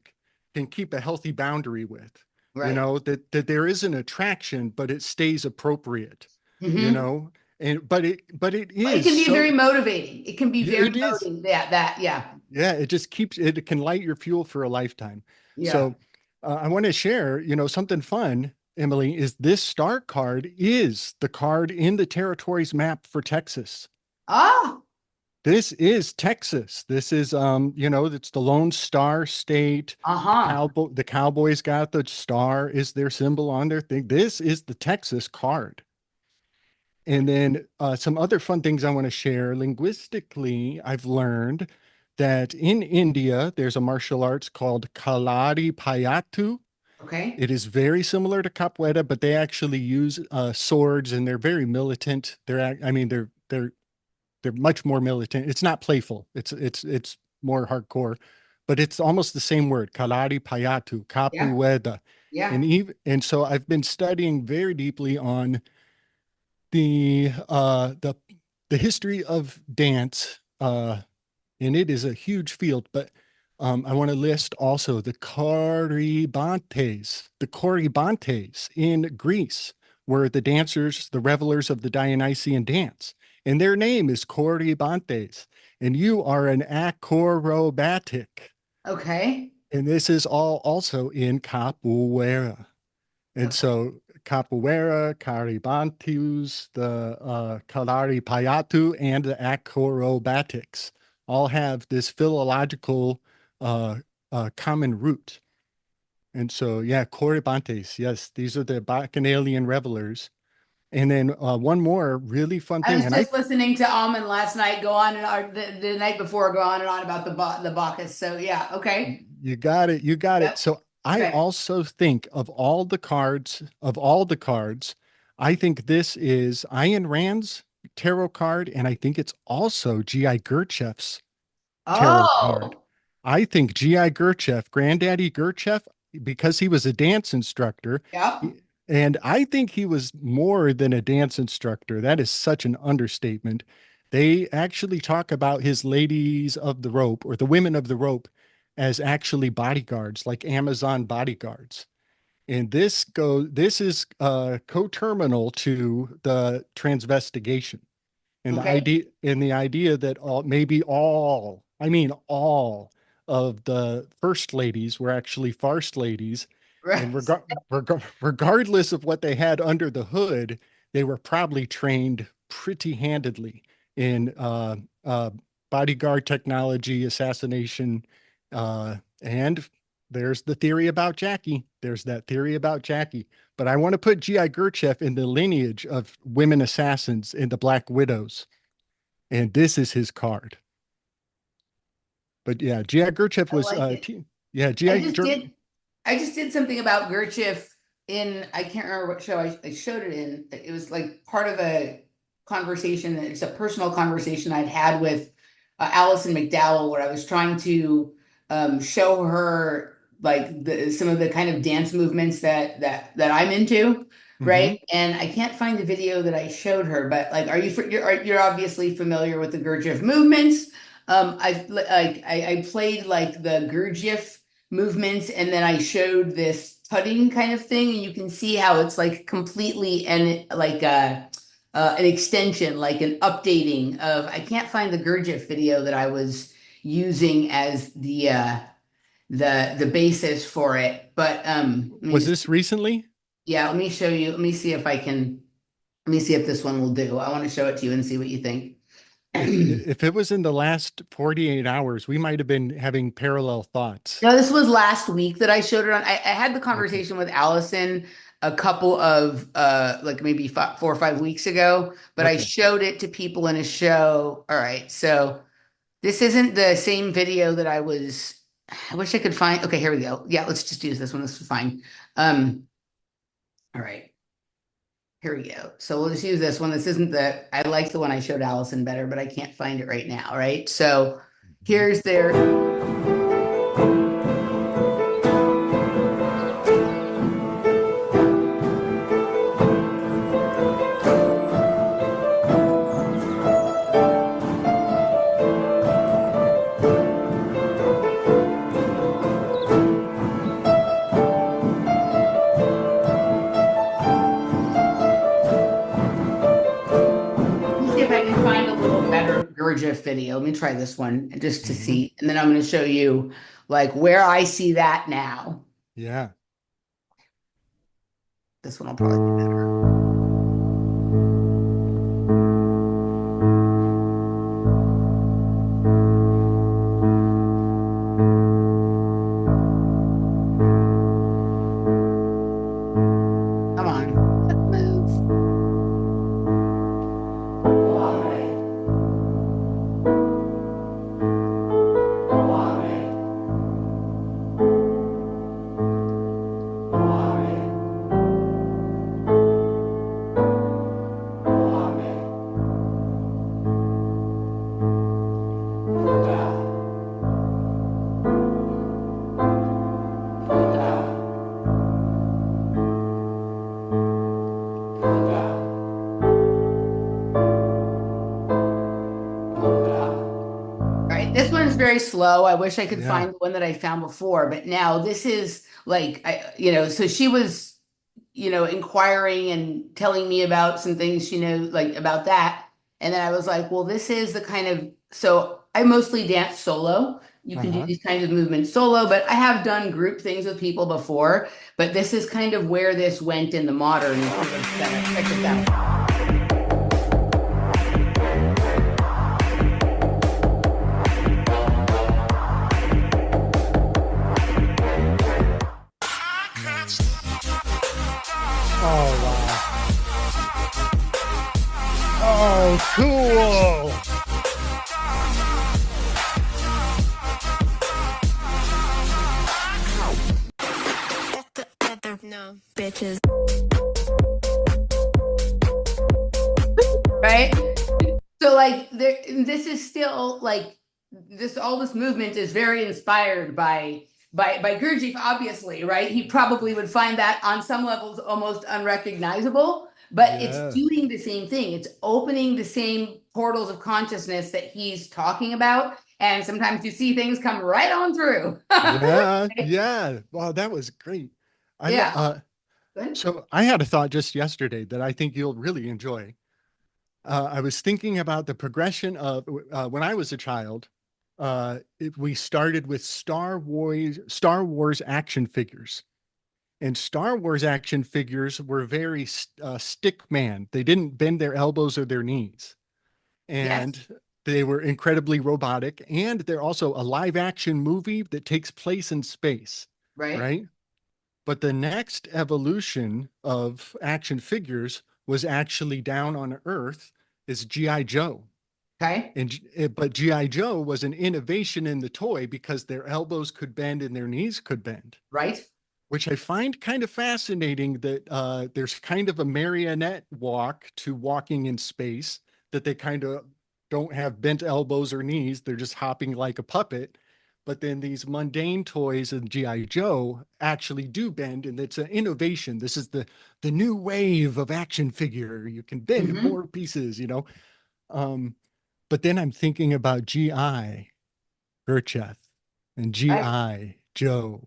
Speaker 2: can keep a healthy boundary with.
Speaker 1: right.
Speaker 2: That there is an attraction, but it stays appropriate. You
Speaker 1: Hmm.
Speaker 2: know, and but it
Speaker 1: It
Speaker 2: is
Speaker 1: can be very
Speaker 2: so.
Speaker 1: motivating. It can be
Speaker 2: Yeah,
Speaker 1: very
Speaker 2: it is.
Speaker 1: motivating. Yeah,
Speaker 2: Yeah, it just keeps it can light your fuel for a lifetime.
Speaker 1: yeah.
Speaker 2: So I want to share, something fun. Emily, is this star card is the card in the territories map for Texas.
Speaker 1: Ah,
Speaker 2: This is Texas. This is it's the Lone Star State.
Speaker 1: uh-huh.
Speaker 2: The Cowboys got the star is their symbol on their thing. This is the Texas card. And then some other fun things I want to share. Linguistically, I've learned that in India, there's a martial arts called Kalari Payattu.
Speaker 1: Okay.
Speaker 2: It is very similar to Capoeira, but they actually use swords and they're very militant. I mean, they're much more militant. It's not playful. It's more hardcore, but it's almost the same word, Kalari Payattu,
Speaker 1: Yeah.
Speaker 2: Capoeira.
Speaker 1: Yeah.
Speaker 2: And so I've been studying very deeply on the uh the the history of dance, and it is a huge field, but I want to list also the Corybantes in Greece were the dancers, the revelers of the Dionysian dance, and their name is Corybantes, and you are an acrobatic,
Speaker 1: Okay.
Speaker 2: and this is all also in Capoeira. And
Speaker 1: Okay.
Speaker 2: so Capoeira, Caribantus, the Kalari Payatu, and the acrobatics all have this philological common root. And so, yeah, Corybantes, yes, these are the Bacchanalian revelers. And then one more really fun
Speaker 1: I
Speaker 2: thing,
Speaker 1: was
Speaker 2: and I
Speaker 1: just listening to Almond last night go on and or the night before go on and on about the Bacchus. So yeah, okay.
Speaker 2: you got it, you got it.
Speaker 1: Yep.
Speaker 2: So I
Speaker 1: Okay.
Speaker 2: also think of all the cards, I think this is Ayn Rand's tarot card, and I think it's also G.I. Gurdjieff's tarot card.
Speaker 1: Oh,
Speaker 2: I think G.I. Gurdjieff, Granddaddy Gurdjieff, because he was a dance instructor,
Speaker 1: yep.
Speaker 2: and I think he was more than a dance instructor. That is such an understatement. They actually talk about his ladies of the rope or the women of the rope as actually bodyguards, like Amazon bodyguards. And this is coterminal to the transvestigation
Speaker 1: Okay.
Speaker 2: and the idea that I mean all of the first ladies were actually farce ladies, and
Speaker 1: Right.
Speaker 2: regardless of what they had under the hood, they were probably trained pretty handedly in bodyguard technology, assassination, and there's the theory about Jackie. There's that theory about Jackie. But I want to put G.I. Gurdjieff in the lineage of women assassins in the Black Widows. And this is his card. But yeah, G.I. Gurdjieff
Speaker 1: I
Speaker 2: was,
Speaker 1: like it.
Speaker 2: yeah,
Speaker 1: I
Speaker 2: G.I.
Speaker 1: just did I just did something about Gurdjieff in I can't remember what show I showed it in. It was like part of a conversation. It's a personal conversation I'd had with Allison McDowell where I was trying to show her like some of the kind of dance movements that I'm into,
Speaker 2: hmm
Speaker 1: right? And I can't find the video that I showed her, but like, you're obviously familiar with the Gurdjieff movements. I played like the Gurdjieff movements and then I showed this tutting kind of thing and you can see how it's like completely and like an extension like an updating of I can't find the Gurdjieff video that I was using as the basis for it but let me
Speaker 2: Was
Speaker 1: just
Speaker 2: this recently?
Speaker 1: yeah let me show you let me see if I can let me see if this one will do. I want to show it to you and see what you think.
Speaker 2: If it was in the last 48 hours, we might have been having parallel thoughts.
Speaker 1: No, this was last week that I showed it on. I had the
Speaker 2: Okay.
Speaker 1: conversation with Allison a couple of like maybe 4 or 5 weeks ago, but I
Speaker 2: Okay.
Speaker 1: showed it to people in a show. All right, so this isn't the same video that I was. I wish I could find. Okay, here we go. Yeah, let's just use this one. This is fine. Um, all right, here we go. So we'll just use this one. This isn't the. I like the one I showed Allison better, but I can't find it right now. Right, so
Speaker 2: Mhm.
Speaker 1: here's their. Let me see if I can find a little better Gurdjieff video. Let me try this one just to
Speaker 2: Mhm.
Speaker 1: see. And then I'm going to show you like where I see that now.
Speaker 2: Yeah.
Speaker 1: This one will probably be better. Come on. Move. All right, this one is very slow. I wish I could
Speaker 2: Yeah.
Speaker 1: find the one that I found before, but now this is like so she was, inquiring and telling me about some things, like about that. And then I was like, well, this is the kind of, so I mostly dance solo. You can do
Speaker 2: Uh-huh.
Speaker 1: these kinds of movements solo, but I have done group things with people before. But this is kind of where this went in the modern sort of setup. Check this out.
Speaker 2: Oh, wow. Oh, cool.
Speaker 3: No, bitches.
Speaker 1: Right? So like this is still like all this movement is very inspired by Gurdjieff, obviously, right? He probably would find that on some levels almost unrecognizable, but it's
Speaker 2: Yeah.
Speaker 1: doing the same thing. It's opening the same portals of consciousness that he's talking about. And sometimes you see things come right on through.
Speaker 2: Yeah. Yeah. Wow, that was great. I lo-
Speaker 1: Yeah. Good.
Speaker 2: so I had a thought just yesterday that I think you'll really enjoy. I was thinking about the progression of when I was a child. We started with Star Wars action figures, and Star Wars action figures were very stick man. They didn't bend their elbows or their knees,
Speaker 1: Yes.
Speaker 2: and they were incredibly robotic. And they're also a live action movie that takes place in space,
Speaker 1: Right.
Speaker 2: right? But the next evolution of action figures was actually down on Earth is G.I. Joe.
Speaker 1: Okay.
Speaker 2: But G.I. Joe was an innovation in the toy because their elbows could bend and their knees could bend,
Speaker 1: Right.
Speaker 2: which I find kind of fascinating that there's kind of a marionette walk to walking in space, that they kind of don't have bent elbows or knees. They're just hopping like a puppet. But then these mundane toys in G.I. Joe actually do bend, and it's an innovation. This is the new wave of action figure. You can bend
Speaker 1: Hmm.
Speaker 2: more pieces. Um, but then I'm thinking about G.I. Gurdjieff and
Speaker 1: Right.
Speaker 2: G.I. Joe,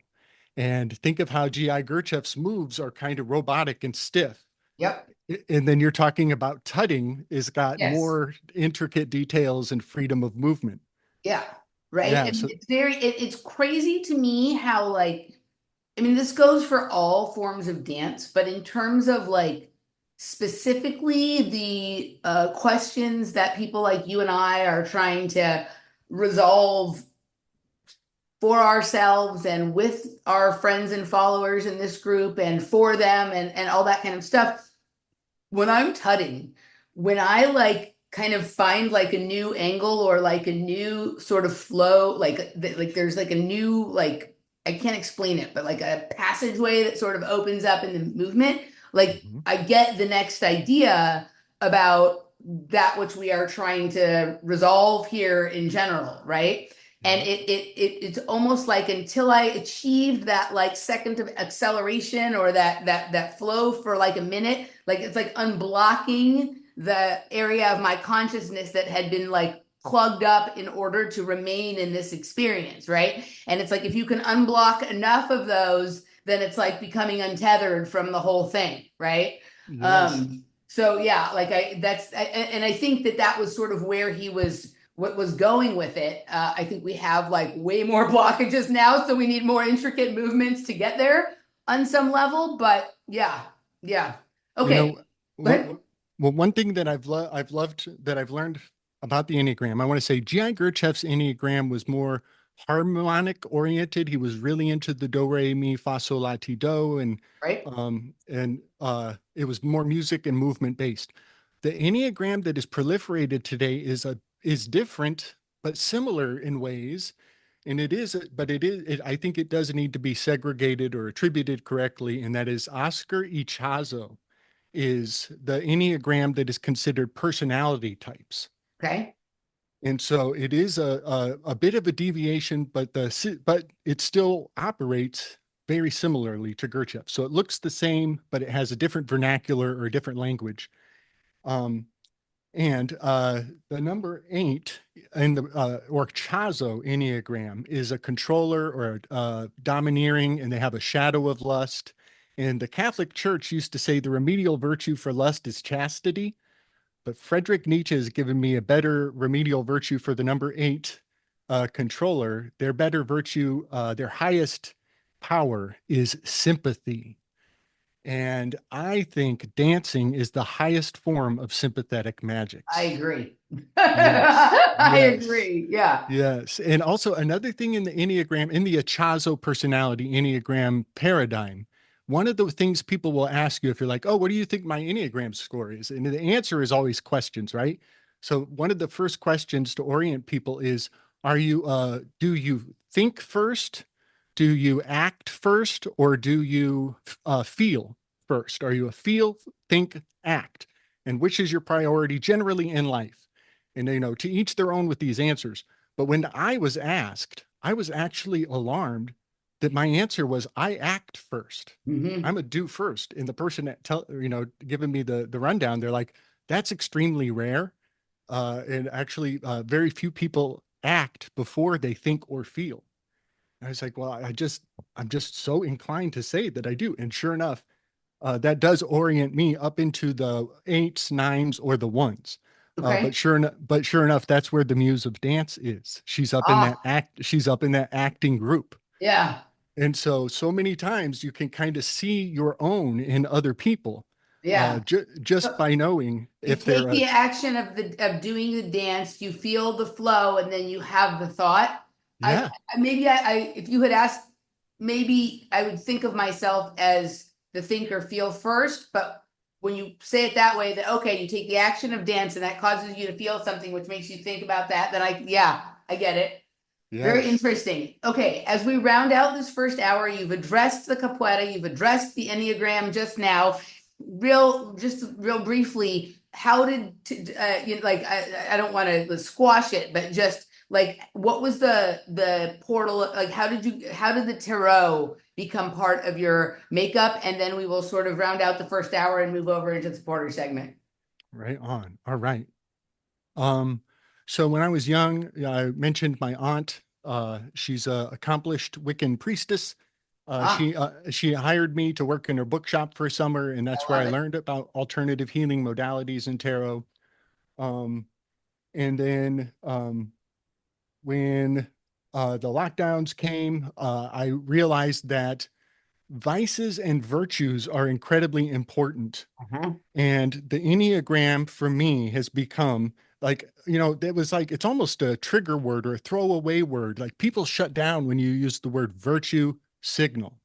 Speaker 2: and think of how G.I. Gurdjieff's moves are kind of robotic and stiff.
Speaker 1: Yep.
Speaker 2: And then you're talking about tutting is got
Speaker 1: Yes.
Speaker 2: more intricate details and freedom of movement.
Speaker 1: Yeah. Right.
Speaker 2: Yeah.
Speaker 1: And
Speaker 2: So,
Speaker 1: it's crazy to me how like, I mean, this goes for all forms of dance, but in terms of like specifically the questions that people like you and I are trying to resolve for ourselves and with our friends and followers in this group and for them and all that kind of stuff. When I'm tutting, when I like kind of find like a new angle or like a new sort of flow, like there's like a new like I can't explain it, but like a passageway that sort of opens up in the movement, like
Speaker 2: mhm.
Speaker 1: I get the next idea about that which we are trying to resolve here in general, right? And
Speaker 2: Yeah.
Speaker 1: it's almost like until I achieved that like second of acceleration or that flow for like a minute, like it's like unblocking the area of my consciousness that had been like plugged up in order to remain in this experience, right? And it's like if you can unblock enough of those, then it's like becoming untethered from the whole thing, right?
Speaker 2: Yes.
Speaker 1: So yeah, like and I think that was sort of where he was what was going with it. I think we have like way more blockages now, so we need more intricate movements to get there on some level. But yeah, yeah.
Speaker 2: You
Speaker 1: Okay,
Speaker 2: know, what,
Speaker 1: but
Speaker 2: well, one thing that I've loved that I've learned about the Enneagram, I want to say G.I. Gurdjieff's Enneagram was more harmonic oriented. He was really into the do re mi fa sol la ti do,
Speaker 1: right,
Speaker 2: and it was more music and movement based. The Enneagram that is proliferated today is different but similar in ways, and I think it does need to be segregated or attributed correctly, and that is Oscar Ichazo is the Enneagram that is considered personality types.
Speaker 1: okay,
Speaker 2: And so it is a bit of a deviation, but it still operates very similarly to Gurdjieff. So it looks the same, but it has a different vernacular or a different language. Um, And the number 8 in the or Chazo Enneagram is a controller or domineering, and they have a shadow of lust. And the Catholic Church used to say the remedial virtue for lust is chastity, but Friedrich Nietzsche has given me a better remedial virtue for the number 8 controller. Their better virtue, their highest power is sympathy. And I think dancing is the highest form of sympathetic
Speaker 1: I
Speaker 2: magics.
Speaker 1: agree.
Speaker 2: Yes,
Speaker 1: I
Speaker 2: yes,
Speaker 1: agree. Yeah.
Speaker 2: yes. And also another thing in the Enneagram, in the Achazo personality Enneagram paradigm, one of the things people will ask you if you're like, oh, what do you think my Enneagram score is? And the answer is always questions, right? So one of the first questions to orient people is, do you think first? Do you act first? Or do you feel first? Are you a feel, think, act? And which is your priority generally in life? And, to each their own with these answers. But when I was asked, I was actually alarmed that my answer was I act first.
Speaker 1: Hmm.
Speaker 2: I'm a do first. And the person that giving me the rundown, they're like, that's extremely rare. And actually, very few people act before they think or feel. And I was like, well, I'm just so inclined to say that I do. And sure enough, that does orient me up into the 8s, 9s, or the 1s.
Speaker 1: Okay.
Speaker 2: But sure enough, that's where the muse of dance is. She's up in that
Speaker 1: Ah,
Speaker 2: act. She's up in that acting group.
Speaker 1: yeah.
Speaker 2: And so many times you can kind of see your own in other people,
Speaker 1: Yeah.
Speaker 2: just
Speaker 1: So
Speaker 2: by knowing
Speaker 1: you
Speaker 2: if they're
Speaker 1: take
Speaker 2: a
Speaker 1: the action of doing the dance, you feel the flow, and then you have the thought. I,
Speaker 2: yeah,
Speaker 1: I if you had asked, maybe I would think of myself as the thinker feel first, but when you say it that way, that okay, you take the action of dance and that causes you to feel something, which makes you think about that, then yeah, I get it. Very
Speaker 2: yes,
Speaker 1: interesting. Okay, as we round out this first hour, you've addressed the capoeira, you've addressed the Enneagram just now. Just real briefly, how did like I don't want to squash it, but just like what was the portal? Like how did the tarot become part of your makeup? And then we will sort of round out the first hour and move over into the supporter segment.
Speaker 2: right on. All right. Um, so when I was young, I mentioned my aunt. She's a accomplished Wiccan priestess.
Speaker 1: Ah,
Speaker 2: She hired me to work in her bookshop for a summer, and that's
Speaker 1: I
Speaker 2: where I
Speaker 1: love it.
Speaker 2: learned about alternative healing modalities in tarot. Um, and then when the lockdowns came, I realized that vices and virtues are incredibly important.
Speaker 1: Uh-huh.
Speaker 2: And the Enneagram for me has become like, that was like, it's almost a trigger word or a throwaway word. Like people shut down when you use the word virtue signal.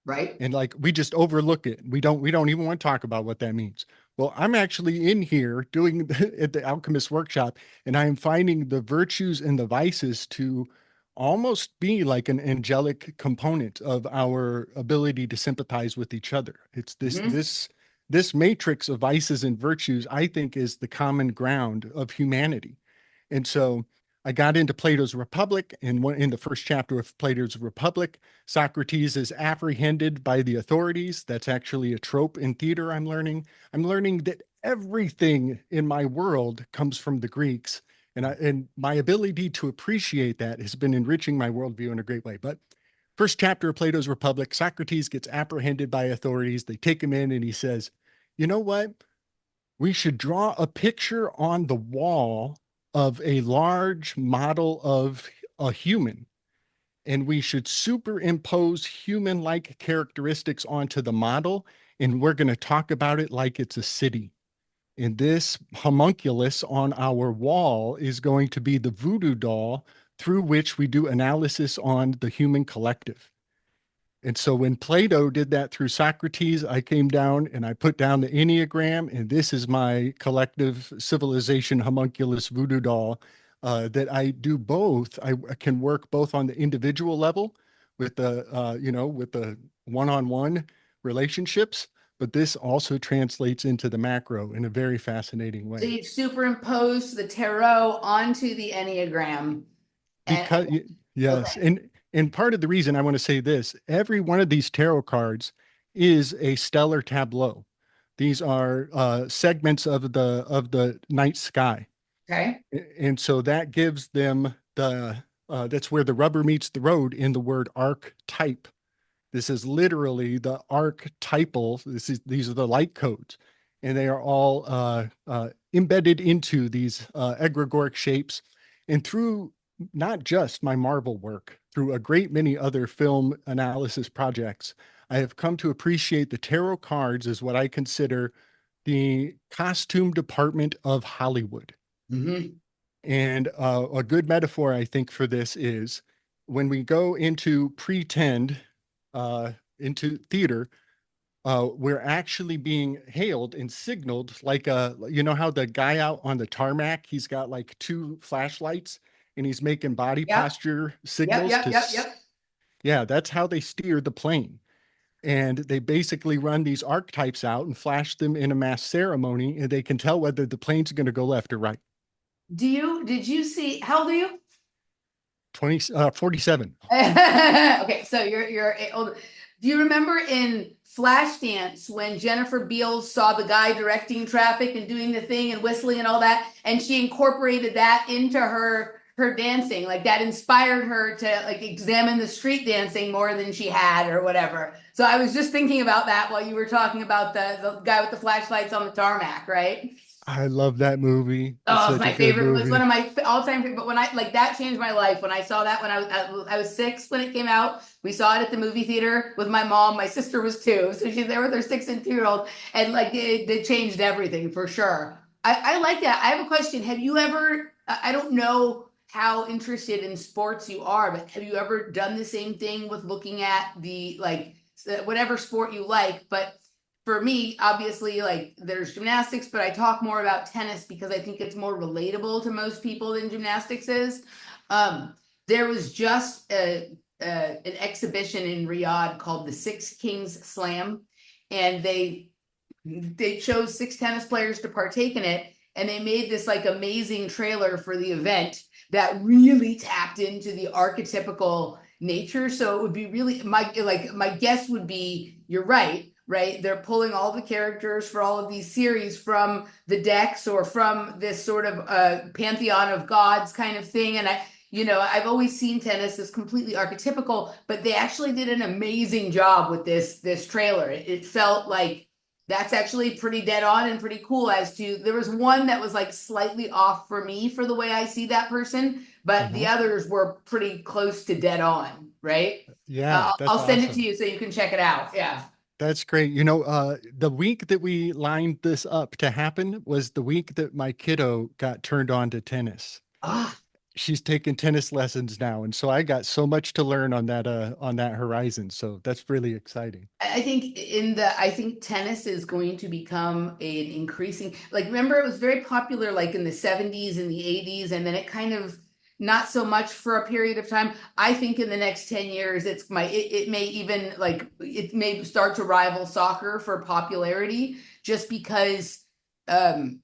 Speaker 1: Right?
Speaker 2: And like we just overlook it. We don't even want to talk about what that means. Well, I'm actually in here doing at the Alchemist workshop, and I'm finding the virtues and the vices to almost be like an angelic component of our ability to sympathize with each other. It's
Speaker 1: Hmm.
Speaker 2: this matrix of vices and virtues, I think, is the common ground of humanity. And so I got into Plato's Republic, and in the first chapter of Plato's Republic, Socrates is apprehended by the authorities. That's actually a trope in theater I'm learning. I'm learning that everything in my world comes from the Greeks. And my ability to appreciate that has been enriching my worldview in a great way. But first chapter of Plato's Republic, Socrates gets apprehended by authorities. They take him in and he says, you know what? We should draw a picture on the wall of a large model of a human, and we should superimpose human-like characteristics onto the model, and we're going to talk about it like it's a city. And this homunculus on our wall is going to be the voodoo doll through which we do analysis on the human collective. And so when Plato did that through Socrates, I came down and I put down the Enneagram, and this is my collective civilization homunculus voodoo doll. That I do both. I can work both on the individual level with the one-on-one relationships, but this also translates into the macro in a very fascinating
Speaker 1: So
Speaker 2: way.
Speaker 1: you've superimposed the tarot onto the Enneagram. And
Speaker 2: Because yes,
Speaker 1: okay.
Speaker 2: and part of the reason I want to say this, every one of these tarot cards is a stellar tableau. These are segments of the night sky.
Speaker 1: Okay.
Speaker 2: And so that gives them that's where the rubber meets the road in the word archetype. This is literally the archetypal. These are the light codes, and they are all embedded into these egregoric shapes. And through not just my Marvel work, through a great many other film analysis projects, I have come to appreciate the tarot cards as what I consider the costume department of Hollywood.
Speaker 1: Hmm.
Speaker 2: And a good metaphor, I think, for this is when we go into pretend, into theater, we're actually being hailed and signaled like you know how the guy out on the tarmac, he's got like two flashlights and he's making body
Speaker 1: Yep.
Speaker 2: posture
Speaker 1: Yep.
Speaker 2: signals
Speaker 1: Yep. Yep. Yep.
Speaker 2: yeah, that's how they steer the plane. And they basically run these archetypes out and flash them in a mass ceremony, and they can tell whether the plane's going to go left or right.
Speaker 1: Did you see, how old are you?
Speaker 2: 47.
Speaker 1: Okay, so you're old. Do you remember in Flashdance when Jennifer Beals saw the guy directing traffic and doing the thing and whistling and all that, and she incorporated that into her dancing, like that inspired her to like examine the street dancing more than she had or whatever. So I was just thinking about that while you were talking about the guy with the flashlights on the tarmac, right?
Speaker 2: I love that movie. It's
Speaker 1: Oh, it's
Speaker 2: such a
Speaker 1: my
Speaker 2: good
Speaker 1: favorite. It was one
Speaker 2: movie.
Speaker 1: of my all-time favorite. But when I like that changed my life. When I saw that when I was 6 when it came out. We saw it at the movie theater with my mom. My sister was 2, so she's there with her 6 and 2-year-old, and like it changed everything for sure. I like that. I have a question. Have you ever? I don't know how interested in sports you are, but have you ever done the same thing with looking at the like whatever sport you like, but for me, obviously, like there's gymnastics, but I talk more about tennis because I think it's more relatable to most people than gymnastics is. Um, there was just an exhibition in Riyadh called the Six Kings Slam, and they chose 6 tennis players to partake in it, and they made this like amazing trailer for the event that really tapped into the archetypical nature. So it would be really my guess would be you're right? They're pulling all the characters for all of these series from the decks or from this sort of pantheon of gods kind of thing. And I've always seen tennis as completely archetypical, but they actually did an amazing job with this trailer. It felt like that's actually pretty dead on and pretty cool. As to there was one that was like slightly off for me for the way I see that person, but the
Speaker 2: Mhm.
Speaker 1: others were pretty close to dead on, right?
Speaker 2: Yeah, that's
Speaker 1: I'll send it to
Speaker 2: awesome.
Speaker 1: you so you can check it out. Yeah.
Speaker 2: That's great. You know, the week that we lined this up to happen was the week that my kiddo got turned on to tennis.
Speaker 1: Ah,
Speaker 2: She's taking tennis lessons now, and so I got so much to learn on that horizon. So that's really exciting.
Speaker 1: I think tennis is going to become an increasing, like, remember it was very popular like in the 70s and the 80s, and then it kind of not so much for a period of time. I think in the next 10 years it may even like it may start to rival soccer for popularity just because um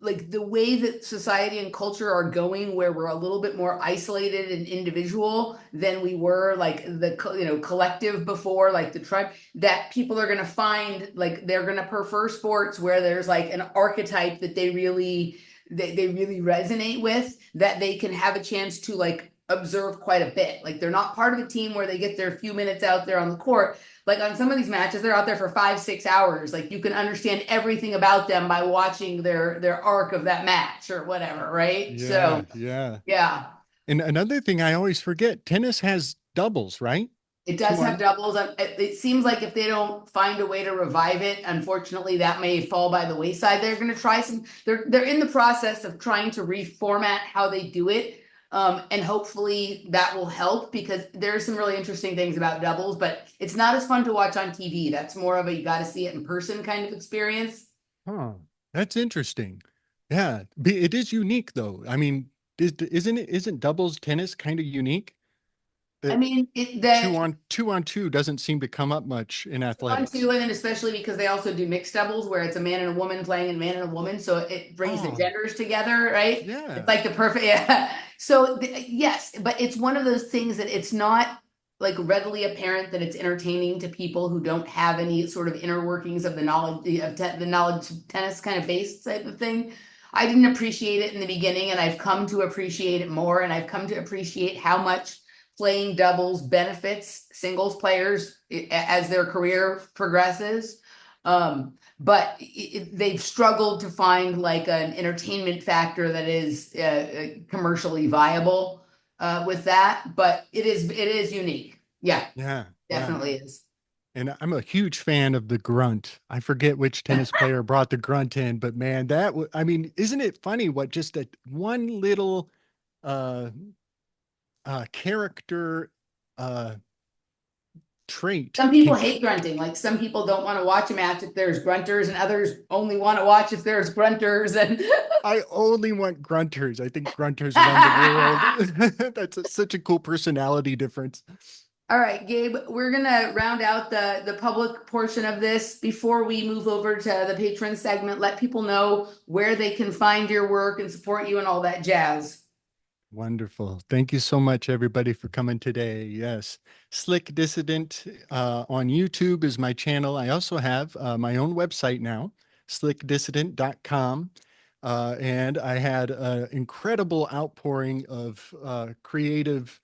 Speaker 1: like the way that society and culture are going where we're a little bit more isolated and individual than we were like the collective before, like the tribe, that people are going to find like they're going to prefer sports where there's like an archetype that they really resonate with, that they can have a chance to like observe quite a bit. Like they're not part of a team where they get their few minutes out there on the court. Like on some of these matches, they're out there for 5 6 hours. Like you can understand everything about them by watching their arc of that match or whatever, right?
Speaker 2: Yeah,
Speaker 1: So
Speaker 2: yeah.
Speaker 1: yeah,
Speaker 2: And another thing I always forget, tennis has doubles, right?
Speaker 1: it does
Speaker 2: Two
Speaker 1: have
Speaker 2: on.
Speaker 1: doubles. It seems like if they don't find a way to revive it, unfortunately, that may fall by the wayside. They're going to try some. They're in the process of trying to reformat how they do it, and hopefully that will help because there's some really interesting things about doubles. But it's not as fun to watch on TV. That's more of a you got to see it in person kind of experience.
Speaker 2: Huh. That's interesting. Yeah, it is unique though. I mean, isn't doubles tennis kind of unique?
Speaker 1: I
Speaker 2: That
Speaker 1: mean, the
Speaker 2: two on two doesn't seem to come up much in
Speaker 1: on
Speaker 2: athletics.
Speaker 1: two, and then especially because they also do mixed doubles where it's a man and a woman playing and a man and a woman, so it brings the
Speaker 2: Oh,
Speaker 1: genders together, right? It's
Speaker 2: yeah.
Speaker 1: like the perfect, yeah. So yes, but it's one of those things that it's not. like readily apparent that it's entertaining to people who don't have any sort of inner workings of the knowledge of the knowledge of tennis kind of based type of thing. I didn't appreciate it in the beginning, and I've come to appreciate it more, and I've come to appreciate how much playing doubles benefits singles players as their career progresses. But they've struggled to find like an entertainment factor that is commercially viable with that, but it is unique. Yeah,
Speaker 2: Yeah. Yeah.
Speaker 1: definitely is.
Speaker 2: And I'm a huge fan of the grunt. I forget which tennis player brought the grunt in, but man, I mean, isn't it funny what just that one little uh character uh trait
Speaker 1: Some people
Speaker 2: can
Speaker 1: hate grunting. Like some people don't want to watch a match if there's grunters, and others only want to watch if there's grunters. And
Speaker 2: I only want grunters. I think grunters run the world. Such a cool personality difference.
Speaker 1: all right, Gabe, we're gonna round out the public portion of this before we move over to the patron segment. Let people know where they can find your work and support you and all that jazz.
Speaker 2: Wonderful. Thank you so much, everybody, for coming today. Yes. Slick Dissident on YouTube is my channel. I also have my own website now, slickdissident.com. And I had an incredible outpouring of creative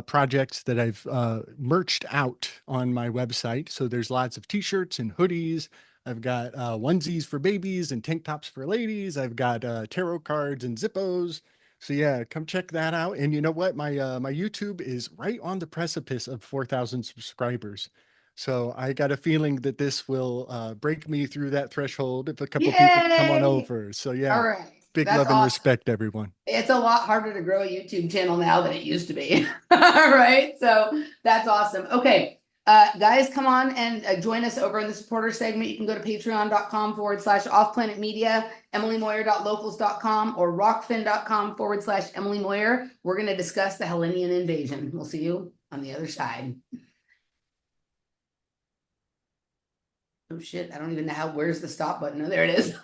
Speaker 2: projects that I've merged out on my website. So there's lots of t-shirts and hoodies. I've got onesies for babies and tank tops for ladies. I've got tarot cards and Zippos. So yeah, come check that out. And you know what? My YouTube is right on the precipice of 4,000 subscribers. So I got a feeling that this will break me through that threshold if a couple people come on
Speaker 1: Yay!
Speaker 2: over. So
Speaker 1: All
Speaker 2: yeah,
Speaker 1: right,
Speaker 2: big
Speaker 1: that's
Speaker 2: love and
Speaker 1: awesome.
Speaker 2: respect, everyone.
Speaker 1: It's a lot harder to grow a YouTube channel now than it used to be. All right. So that's awesome. Okay. Guys, come on and join us over in the supporter segment. You can go to patreon.com/offplanetmedia, emilymoyer.locals.com, or rockfin.com/Emily Moyer. We're going to discuss the Hellenian invasion. We'll see you on the other side. Oh shit. I don't even know where's the stop button. Oh, there it is.